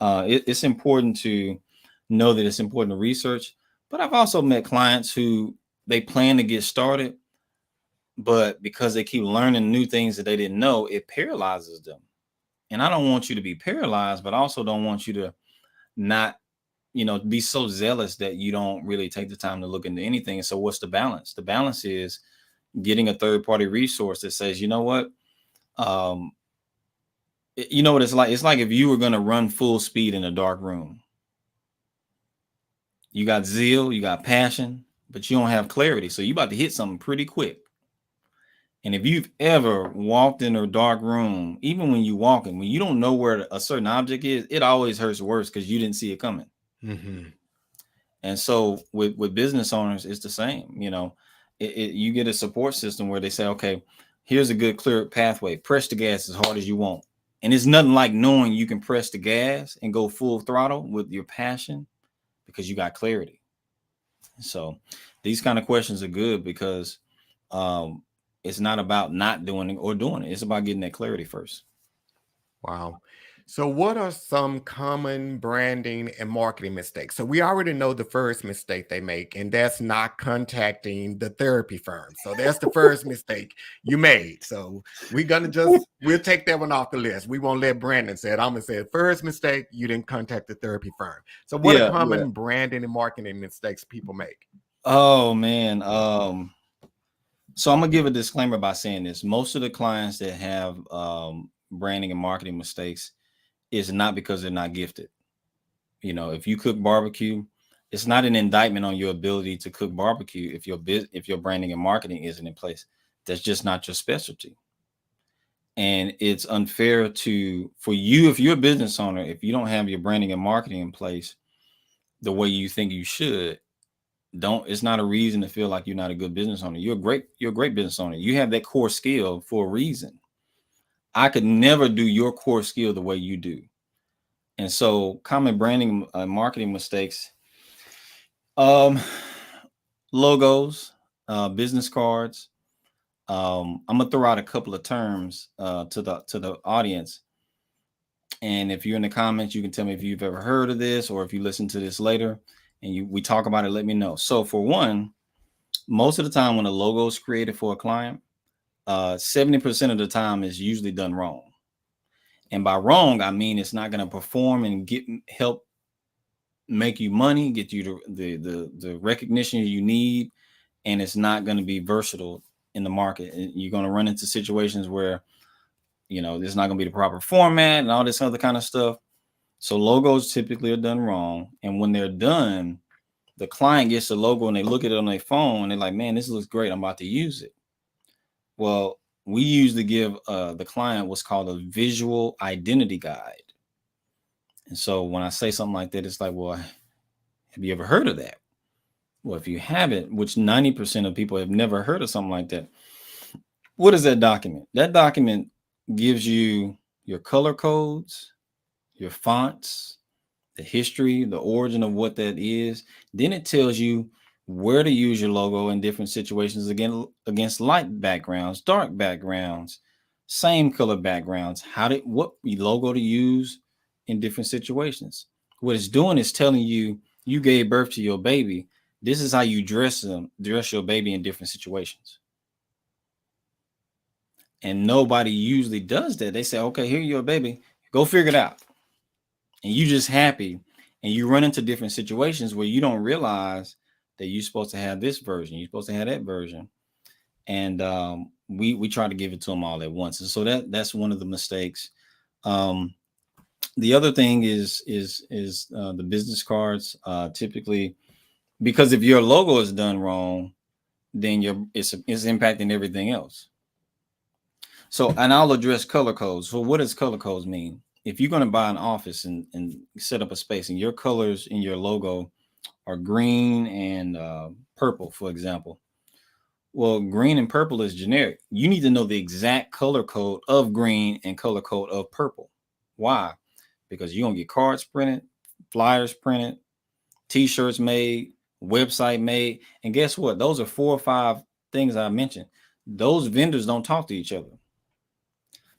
it's important to know that it's important to research. But I've also met clients who they plan to get started, but because they keep learning new things that they didn't know, it paralyzes them. And I don't want you to be paralyzed, but I also don't want you to not, be so zealous that you don't really take the time to look into anything. So what's the balance? The balance is getting a third party resource that says, you know what, um, you know what it's like? It's like if you were going to run full speed in a dark room. You got zeal, you got passion, but you don't have clarity. So you about to hit something pretty quick. And if you've ever walked in a dark room, even when you're walking, when you don't know where a certain object is, it always hurts worse because you didn't see it coming. Mm-hmm. And so with business owners, it's the same. You get a support system where they say, okay, here's a good clear pathway. Press the gas as hard as you want. And it's nothing like knowing you can press the gas and go full throttle with your passion because you got clarity. So these kind of questions are good because it's not about not doing it or doing it. It's about getting that clarity first. Wow. So, what are some common branding and marketing mistakes? So, we already know the first mistake they make, and that's not contacting the therapy firm. So, that's the first mistake you made. So, we'll take that one off the list. We won't let Brandon say it. I'm going to say first mistake, you didn't contact the therapy firm. So, what are Yeah, yeah. common branding and marketing mistakes people make? Oh man. So I'm gonna give a disclaimer by saying this. Most of the clients that have branding and marketing mistakes is not because they're not gifted. If you cook barbecue, it's not an indictment on your ability to cook barbecue if your branding and marketing isn't in place. That's just not your specialty. And it's unfair for you, if you're a business owner, if you don't have your branding and marketing in place the way you think you should, it's not a reason to feel like you're not a good business owner. You're a great business owner. You have that core skill for a reason. I could never do your core skill the way you do. And so common branding marketing mistakes, um, logos, business cards. I'm gonna throw out a couple of terms to the audience. And if you're in the comments, you can tell me if you've ever heard of this or if you listen to this later and we talk about it, let me know. So for one, most of the time when a logo is created for a client, 70% of the time is usually done wrong. And by wrong, I mean it's not going to perform and help make you money, get you the recognition you need, and it's not going to be versatile in the market. You're going to run into situations where there's not going to be the proper format and all this other kind of stuff. So logos typically are done wrong, and when they're done, the client gets the logo and they look at it on their phone and they're like, man, this looks great, I'm about to use it. Well, we usually give the client what's called a visual identity guide. And so when I say something like that, it's like, well, have you ever heard of that? Well, if you haven't, which 90% of people have never heard of something like that, what is that document? That document gives you your color codes, your fonts, the history, the origin of what that is. Then it tells you where to use your logo in different situations, again against light backgrounds, dark backgrounds, same color backgrounds, what logo to use in different situations. What it's doing is telling you gave birth to your baby. This is how you dress your baby in different situations. And nobody usually does that. They say, okay, here you're a baby, go figure it out. And you just happy. And you run into different situations where you don't realize that you're supposed to have this version, you're supposed to have that version. And we try to give it to them all at once. And so that's one of the mistakes. The other thing is the business cards. Typically, because if your logo is done wrong, then it's impacting everything else. So, and I'll address color codes. So what does color codes mean? If you're going to buy an office and set up a space and your colors in your logo are green and purple, for example, well, green and purple is generic. You need to know the exact color code of green and color code of purple. Why? Because you're going to get cards printed, flyers printed, t-shirts made, website made. And guess what? Those are 4 or 5 things I mentioned. Those vendors don't talk to each other.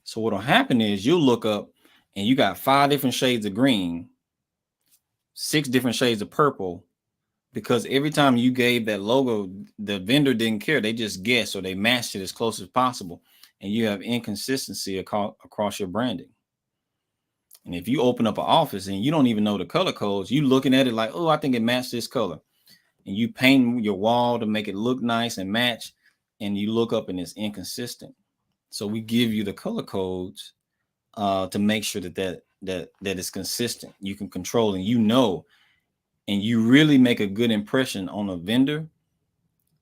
So what'll happen is you'll look up and you got 5 different shades of green, 6 different shades of purple, because every time you gave that logo, the vendor didn't care. They just guessed or they matched it as close as possible. And you have inconsistency across your branding. And if you open up an office and you don't even know the color codes, you looking at it like, oh, I think it matched this color. And you paint your wall to make it look nice and match. And you look up and it's inconsistent. So we give you the color codes to make sure that is consistent. You can control and and you really make a good impression on a vendor.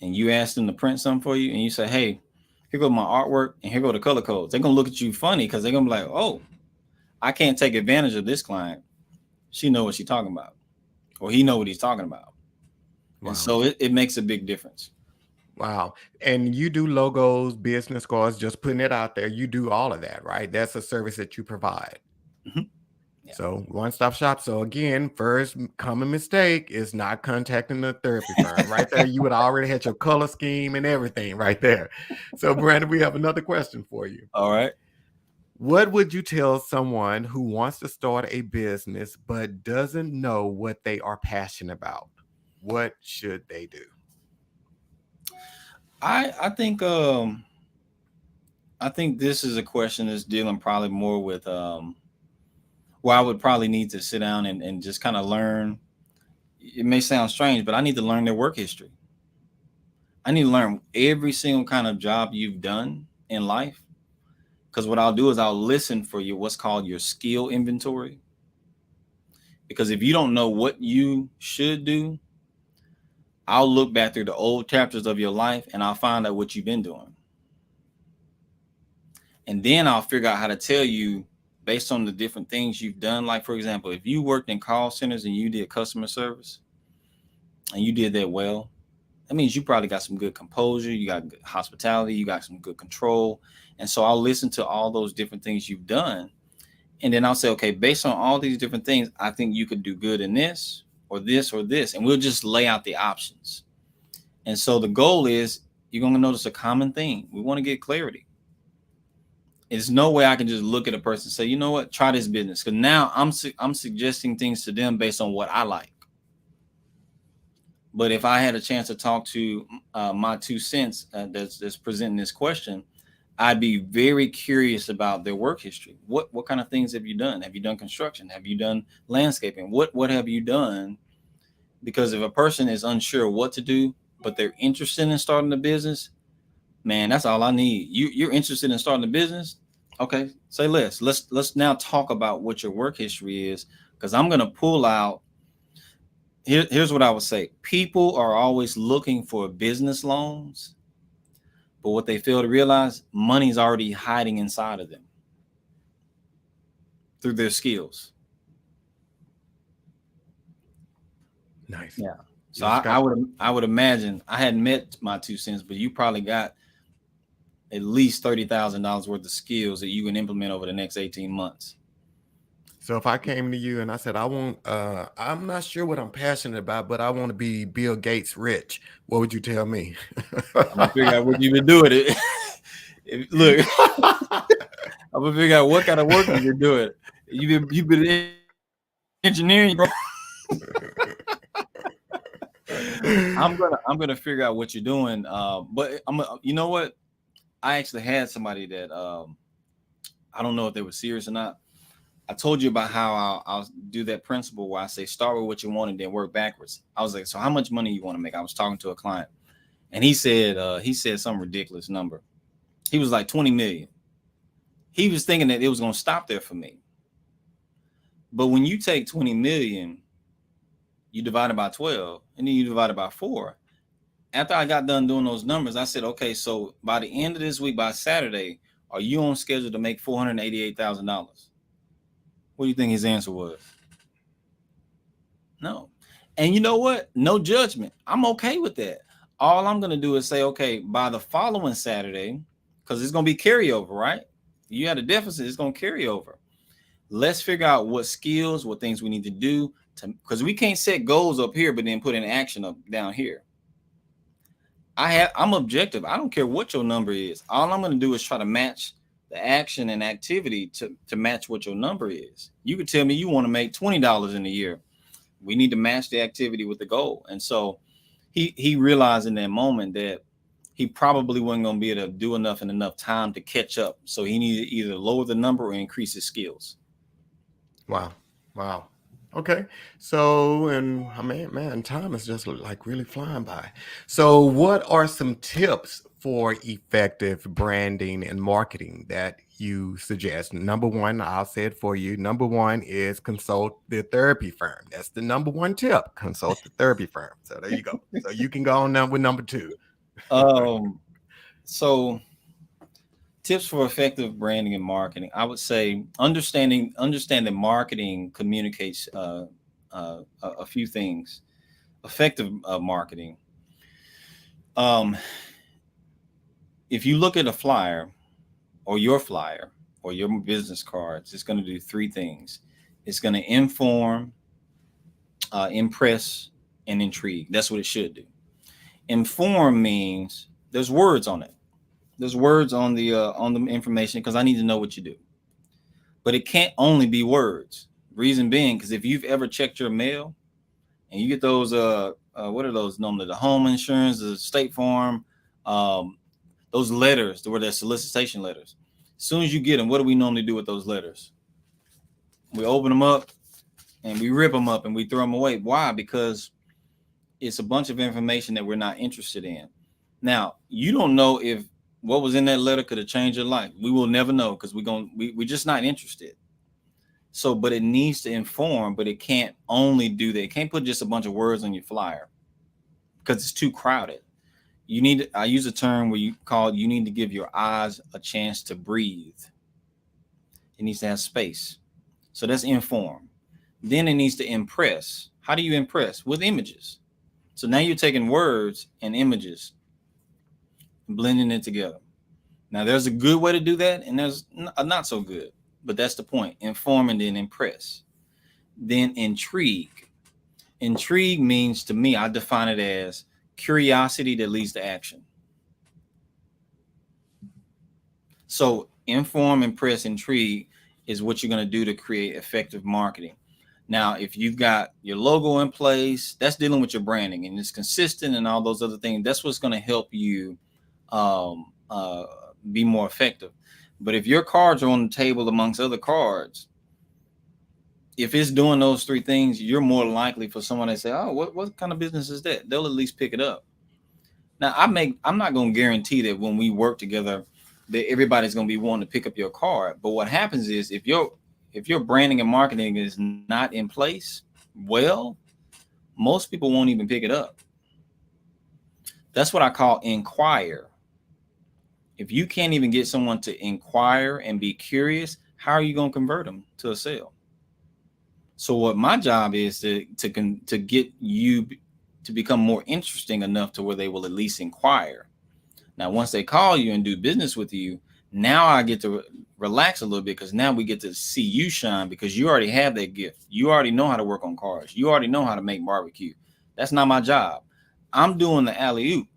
And you ask them to print something for you, and you say, "Hey, here go my artwork, and here go the color codes." They're gonna look at you funny because they're gonna be like, "Oh, I can't take advantage of this client. She know what she's talking about, or he know what he's talking about." Wow. And so it makes a big difference. Wow. And you do logos, business cards, just putting it out there. You do all of that, right? That's a service that you provide. Mm-hmm. Yeah. So one-stop shop. So again, first common mistake is not contacting the therapy firm. Right there, you would already had your color scheme and everything right there. So Brandon, we have another question for you. All right. What would you tell someone who wants to start a business but doesn't know what they are passionate about? What should they do? I think this is a question that's dealing probably more with where I would probably need to sit down and just kind of learn. It may sound strange, but I need to learn their work history. I need to learn every single kind of job you've done in life. Because what I'll do is I'll listen for you, what's called your skill inventory. Because if you don't know what you should do, I'll look back through the old chapters of your life and I'll find out what you've been doing. And then I'll figure out how to tell you based on the different things you've done. Like, for example, if you worked in call centers and you did customer service and you did that well, that means you probably got some good composure, you got good hospitality, you got some good control. And so I'll listen to all those different things you've done. And then I'll say, okay, based on all these different things, I think you could do good in this or this or this. And we'll just lay out the options. And so the goal is you're going to notice a common thing. We want to get clarity. There's no way I can just look at a person and say, you know what, try this business. Because now I'm suggesting things to them based on what I like. But if I had a chance to talk to my 2 cents that's presenting this question, I'd be very curious about their work history. What kind of things have you done? Have you done construction? Have you done landscaping? What have you done? Because if a person is unsure what to do, but they're interested in starting a business, man, that's all I need. You're interested in starting a business? Okay, say less. Let's now talk about what your work history is, because I'm gonna pull out. Here's what I would say. People are always looking for business loans, but what they fail to realize, money's already hiding inside of them through their skills. Nice. Yeah. So I would imagine, I hadn't met my 2 cents, but you probably got at least $30,000 worth of skills that you can implement over the next 18 months. So if I came to you and I said, I'm not sure what I'm passionate about, but I want to be Bill Gates rich, what would you tell me? I'm gonna figure out what you've been doing. Look, I'm gonna figure out what kind of work you've been doing. You've been engineering, bro. I'm gonna figure out what you're doing. But you know what? I actually had somebody that I don't know if they were serious or not. I told you about how I'll do that principle where I say start with what you want and then work backwards. I was like, so how much money you want to make? I was talking to a client, and he said some ridiculous number. He was like 20 million. He was thinking that it was going to stop there for me. But when you take 20 million, you divide it by 12, and then you divide it by 4. After I got done doing those numbers, I said, okay, so by the end of this week, by Saturday, are you on schedule to make $488,000? What do you think his answer was? No. And you know what? No judgment. I'm okay with that. All I'm going to do is say, okay, by the following Saturday, because it's going to be carryover, right? You had a deficit, it's going to carry over. Let's figure out what skills, what things we need to do, because we can't set goals up here, but then put in action up down here. I'm objective. I don't care what your number is. All I'm going to do is try to match the action and activity to match what your number is. You could tell me you want to make $20 in a year. We need to match the activity with the goal. And so he realized in that moment that he probably wasn't going to be able to do enough in enough time to catch up. So he needed either lower the number or increase his skills. Wow. Wow. Okay. So, and I mean, man, time is just like really flying by. So, what are some tips for effective branding and marketing that you suggest? Number one, I'll say it for you. Number one is consult the therapy firm. That's the number one tip. Consult the therapy firm. So, there you go. So, you can go on now with number two. So tips for effective branding and marketing. I would say understanding marketing communicates a few things. Effective marketing. Um, if you look at a flyer or your business cards, it's going to do three things. It's going to inform, impress, and intrigue. That's what it should do. Inform means there's words on it. There's words on the information because I need to know what you do. But it can't only be words. Reason being, because if you've ever checked your mail and you get those what are those normally? The home insurance, the State Farm, those letters, where they're solicitation letters. As soon as you get them, what do we normally do with those letters? We open them up and we rip them up and we throw them away. Why? Because it's a bunch of information that we're not interested in. Now, you don't know if what was in that letter could have changed your life. We will never know because we're just not interested. So, but it needs to inform, but it can't only do that. It can't put just a bunch of words on your flyer because it's too crowded. I use a term where you need to give your eyes a chance to breathe. It needs to have space. So that's inform. Then it needs to impress. How do you impress? With images. So now you're taking words and images and blending it together. Now there's a good way to do that and there's a not so good, but that's the point. Inform and then impress. Then intrigue. Intrigue means, to me, I define it as curiosity that leads to action. So inform, impress, intrigue is what you're going to do to create effective marketing. Now, if you've got your logo in place, that's dealing with your branding and it's consistent and all those other things. That's what's going to help you be more effective. But if your cards are on the table amongst other cards, if it's doing those three things, you're more likely for someone to say, "Oh, what kind of business is that?" They'll at least pick it up. Now, I'm not going to guarantee that when we work together that everybody's going to be wanting to pick up your card. But what happens is if your branding and marketing is not in place, well, most people won't even pick it up. That's what I call inquire. If you can't even get someone to inquire and be curious, how are you going to convert them to a sale? So what my job is to get you to become more interesting enough to where they will at least inquire. Now, once they call you and do business with you, now I get to relax a little bit because now we get to see you shine because you already have that gift. You already know how to work on cars. You already know how to make barbecue. That's not my job. I'm doing the alley-oop.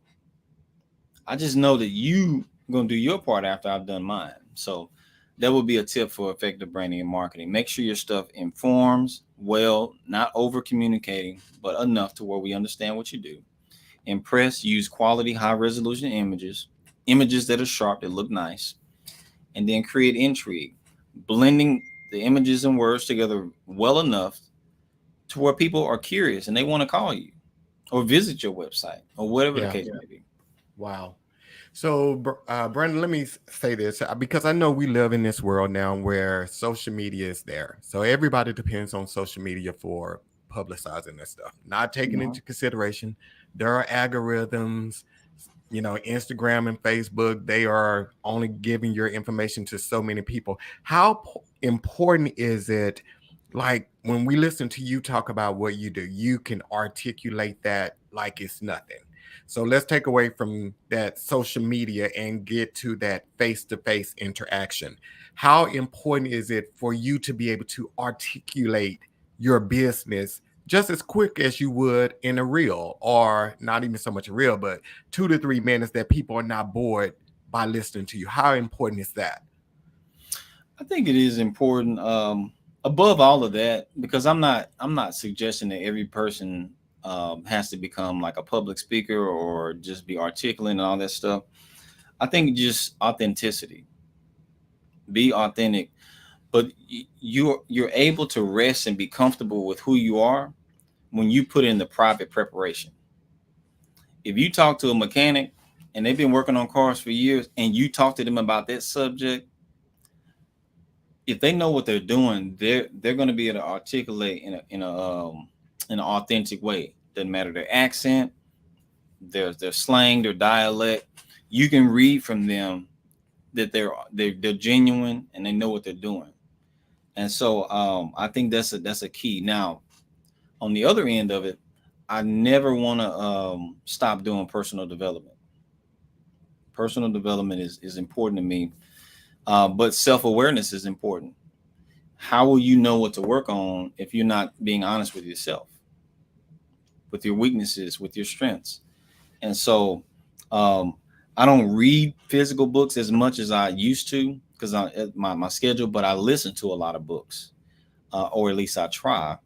I just know that you going to do your part after I've done mine. So that would be a tip for effective branding and marketing. Make sure your stuff informs well, not over communicating, but enough to where we understand what you do. Impress, use quality, high resolution images that are sharp, that look nice, and then create intrigue, blending the images and words together well enough to where people are curious and they want to call you or visit your website or whatever the case may be. Wow. So, Brandon, let me say this because I know we live in this world now where social media is there. So everybody depends on social media for publicizing their stuff, not taking into consideration there are algorithms, Instagram and Facebook, they are only giving your information to so many people. How important is it? Like when we listen to you talk about what you do, you can articulate that like it's nothing. So let's take away from that social media and get to that face-to-face interaction. How important is it for you to be able to articulate your business just as quick as you would in a reel, or not even so much a reel, but 2 to 3 minutes that people are not bored by listening to you? How important is that? I think it is important. above all of that, because I'm not suggesting that every person has to become like a public speaker or just be articulate and all that stuff. I think just authenticity, be authentic, but you're able to rest and be comfortable with who you are when you put in the private preparation. If you talk to a mechanic and they've been working on cars for years and you talk to them about that subject, if they know what they're doing, they're going to be able to articulate in an authentic way. Doesn't matter their accent, their slang, their dialect. You can read from them that they're genuine and they know what they're doing. And so I think that's a key. Now, on the other end of it, I never want to stop doing personal development. Personal development is important to me, but self awareness is important. How will you know what to work on if you're not being honest with yourself, with your weaknesses, with your strengths? And so um, I don't read physical books as much as I used to because my schedule, but I listen to a lot of books, or at least I try.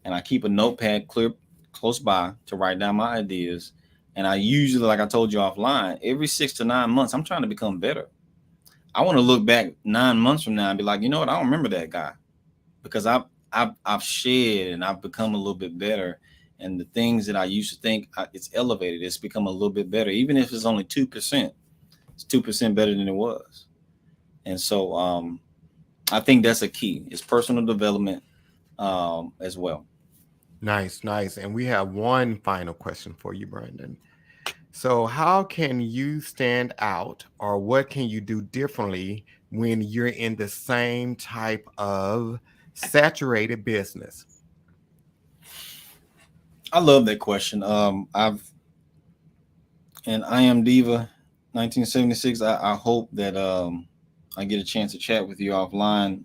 And I keep a notepad clear close by to write down my ideas. And I usually, like I told you offline, every 6 to 9 months, I'm trying to become better. I want to look back 9 months from now and be like, you know what, I don't remember that guy because I've shed and I've become a little bit better. And the things that I used to think it's elevated, it's become a little bit better, even if it's only 2%. It's 2% better than it was. And so I think that's a key. It's personal development as well. Nice, nice. And we have one final question for you, Brandon. So, how can you stand out, or what can you do differently when you're in the same type of saturated business? I love that question. I've and I am Diva 1976. I hope that I get a chance to chat with you offline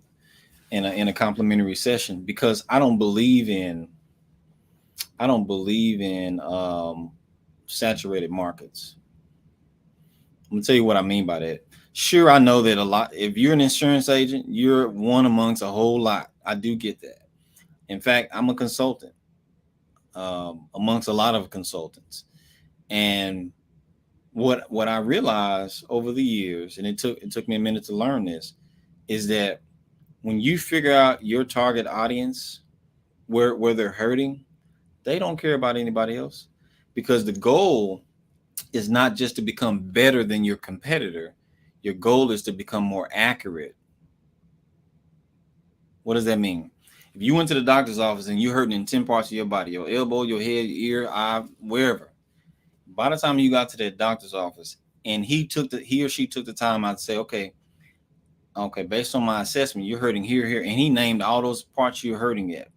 in a complimentary session because I don't believe in saturated markets. I'm gonna tell you what I mean by that. Sure, I know that a lot. If you're an insurance agent, you're one amongst a whole lot. I do get that. In fact, I'm a consultant amongst a lot of consultants, and what I realized over the years, and it took me a minute to learn this, is that when you figure out your target audience, where they're hurting, they don't care about anybody else, because the goal is not just to become better than your competitor. Your goal is to become more accurate. What does that mean? If you went to the doctor's office and you hurting in 10 parts of your body, your elbow, your head, your ear, eye, wherever, by the time you got to that doctor's office and he or she took the time out to say, okay, based on my assessment, you're hurting here, here, and he named all those parts you're hurting at.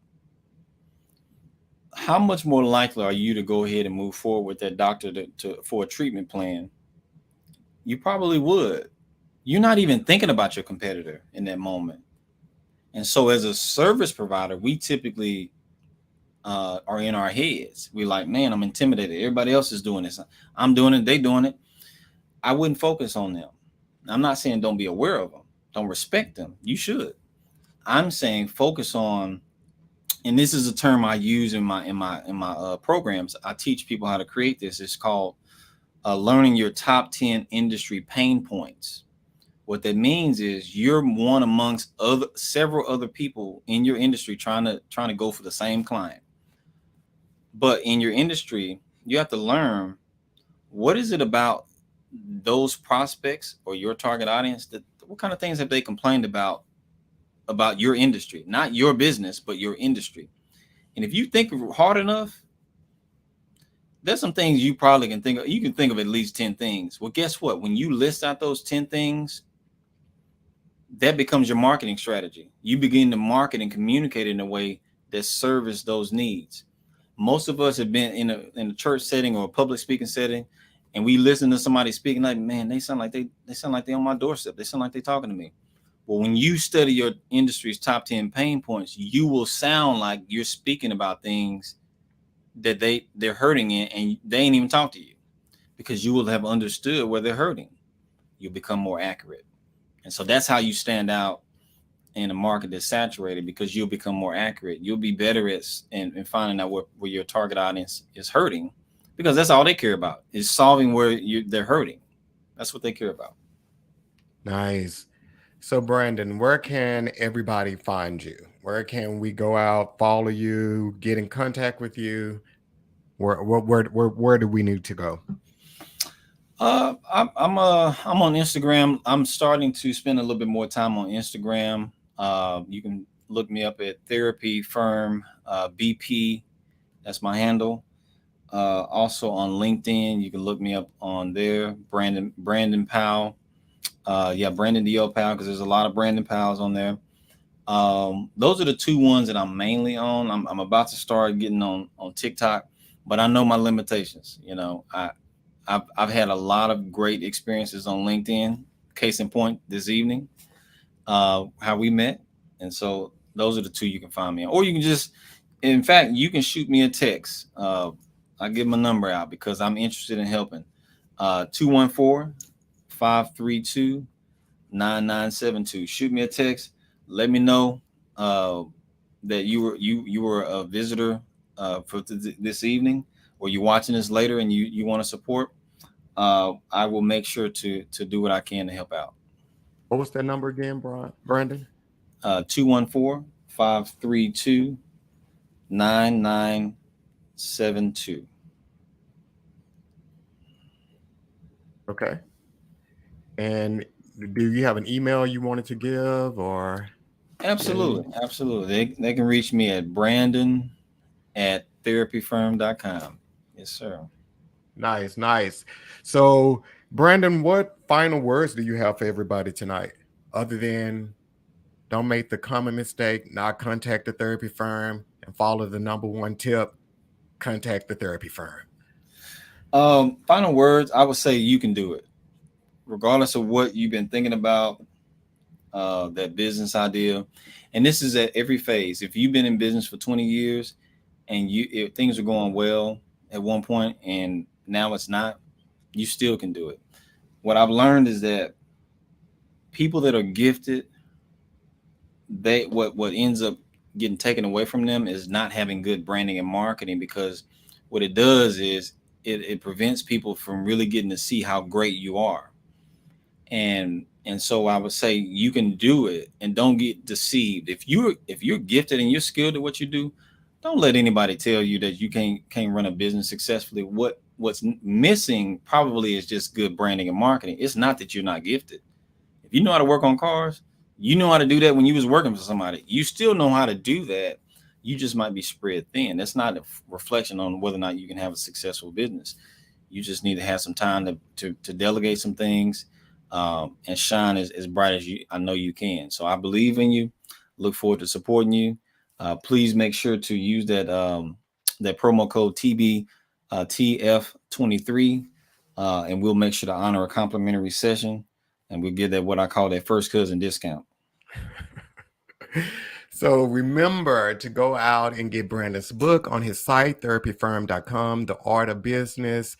How much more likely are you to go ahead and move forward with that doctor for a treatment plan? You probably would. You're not even thinking about your competitor in that moment. And so, as a service provider, we typically are in our heads. We're like, man, I'm intimidated. Everybody else is doing this. I'm doing it. They doing it. I wouldn't focus on them. I'm not saying don't be aware of them. Don't respect them. You should. I'm saying focus on, and this is a term I use in my programs. I teach people how to create this. It's called learning your top 10 industry pain points. What that means is you're one amongst several other people in your industry trying to go for the same client. But in your industry, you have to learn what is it about those prospects or your target audience that what kind of things have they complained about your industry, not your business, but your industry. And if you think hard enough, there's some things you probably can think of. You can think of at least 10 things. Well, guess what? When you list out those 10 things, that becomes your marketing strategy. You begin to market and communicate in a way that serves those needs. Most of us have been in a church setting or a public speaking setting, and we listen to somebody speaking like, man, they sound like they on my doorstep. They sound like they talking to me. Well, when you study your industry's top 10 pain points, you will sound like you're speaking about things that they're hurting in, and they ain't even talk to you because you will have understood where they're hurting. You'll become more accurate. And so that's how you stand out in a market that's saturated, because you'll become more accurate. You'll be better at in finding out where your target audience is hurting, because that's all they care about is solving where they're hurting. That's what they care about. Nice. So, Brandon, where can everybody find you? Where can we go out, follow you, get in contact with you? Where do we need to go? I'm on Instagram. I'm starting to spend a little bit more time on Instagram. You can look me up at Therapy Firm BP. That's my handle. Also on LinkedIn, you can look me up on there. Brandon Powell. Yeah, Brandon D.O. Powell, because there's a lot of Brandon Powells on there. Those are the two ones that I'm mainly on. I'm about to start getting on TikTok, but I know my limitations. I've had a lot of great experiences on LinkedIn. Case in point, this evening, how we met, and so those are the two you can find me on. Or you can just, in fact, you can shoot me a text. I give my number out because I'm interested in helping. 214-532-9972. Shoot me a text. Let me know uh, that you were a visitor for this evening, or you're watching this later and you want to support. I will make sure to do what I can to help out. What was that number again, Brandon? 214-532-9972. Okay. And do you have an email you wanted to give or any? Absolutely, absolutely. They can reach me at brandon@therapyfirm.com. Yes, sir. Nice, nice. So, Brandon, what final words do you have for everybody tonight? Other than don't make the common mistake, not contact the therapy firm and follow the number one tip, contact the therapy firm. Final words, I would say you can do it, regardless of what you've been thinking about, that business idea. And this is at every phase. If you've been in business for 20 years and if things are going well at one point and now it's not, you still can do it. What I've learned is that people that are gifted, what ends up getting taken away from them is not having good branding and marketing, because what it does is it prevents people from really getting to see how great you are. And so I would say you can do it, and don't get deceived. If you're gifted and you're skilled at what you do, don't let anybody tell you that you can't run a business successfully. What's missing probably is just good branding and marketing. It's not that you're not gifted. If you know how to work on cars, you know how to do that when you was working for somebody. You still know how to do that. You just might be spread thin. That's not a reflection on whether or not you can have a successful business. You just need to have some time to delegate some things, and shine as bright as I know you can. So I believe in you. Look forward to supporting you. Please make sure to use that promo code TB TF23, and we'll make sure to honor a complimentary session, and we'll give that what I call that first cousin discount. So remember to go out and get Brandon's book on his site, therapyfirm.com, The Art of Business.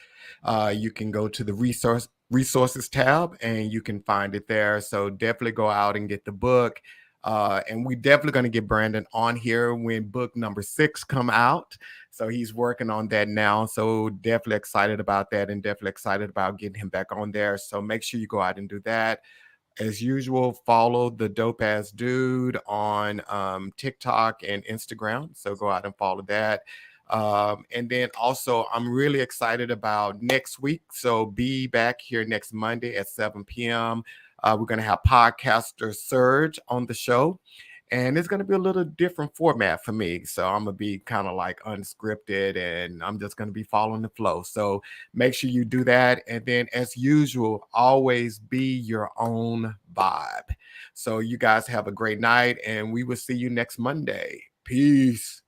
You can go to the resources tab and you can find it there. So definitely go out and get the book. And we definitely going to get Brandon on here when book number 6 come out. So he's working on that now. So definitely excited about that, and definitely excited about getting him back on there. So make sure you go out and do that. As usual, follow the dope ass dude on TikTok and Instagram. So go out and follow that. And then also, I'm really excited about next week. So be back here next Monday at 7 p.m. We're going to have podcaster Serge on the show. And it's going to be a little different format for me. So I'm going to be kind of like unscripted, and I'm just going to be following the flow. So make sure you do that. And then, as usual, always be your own vibe. So you guys have a great night, and we will see you next Monday. Peace.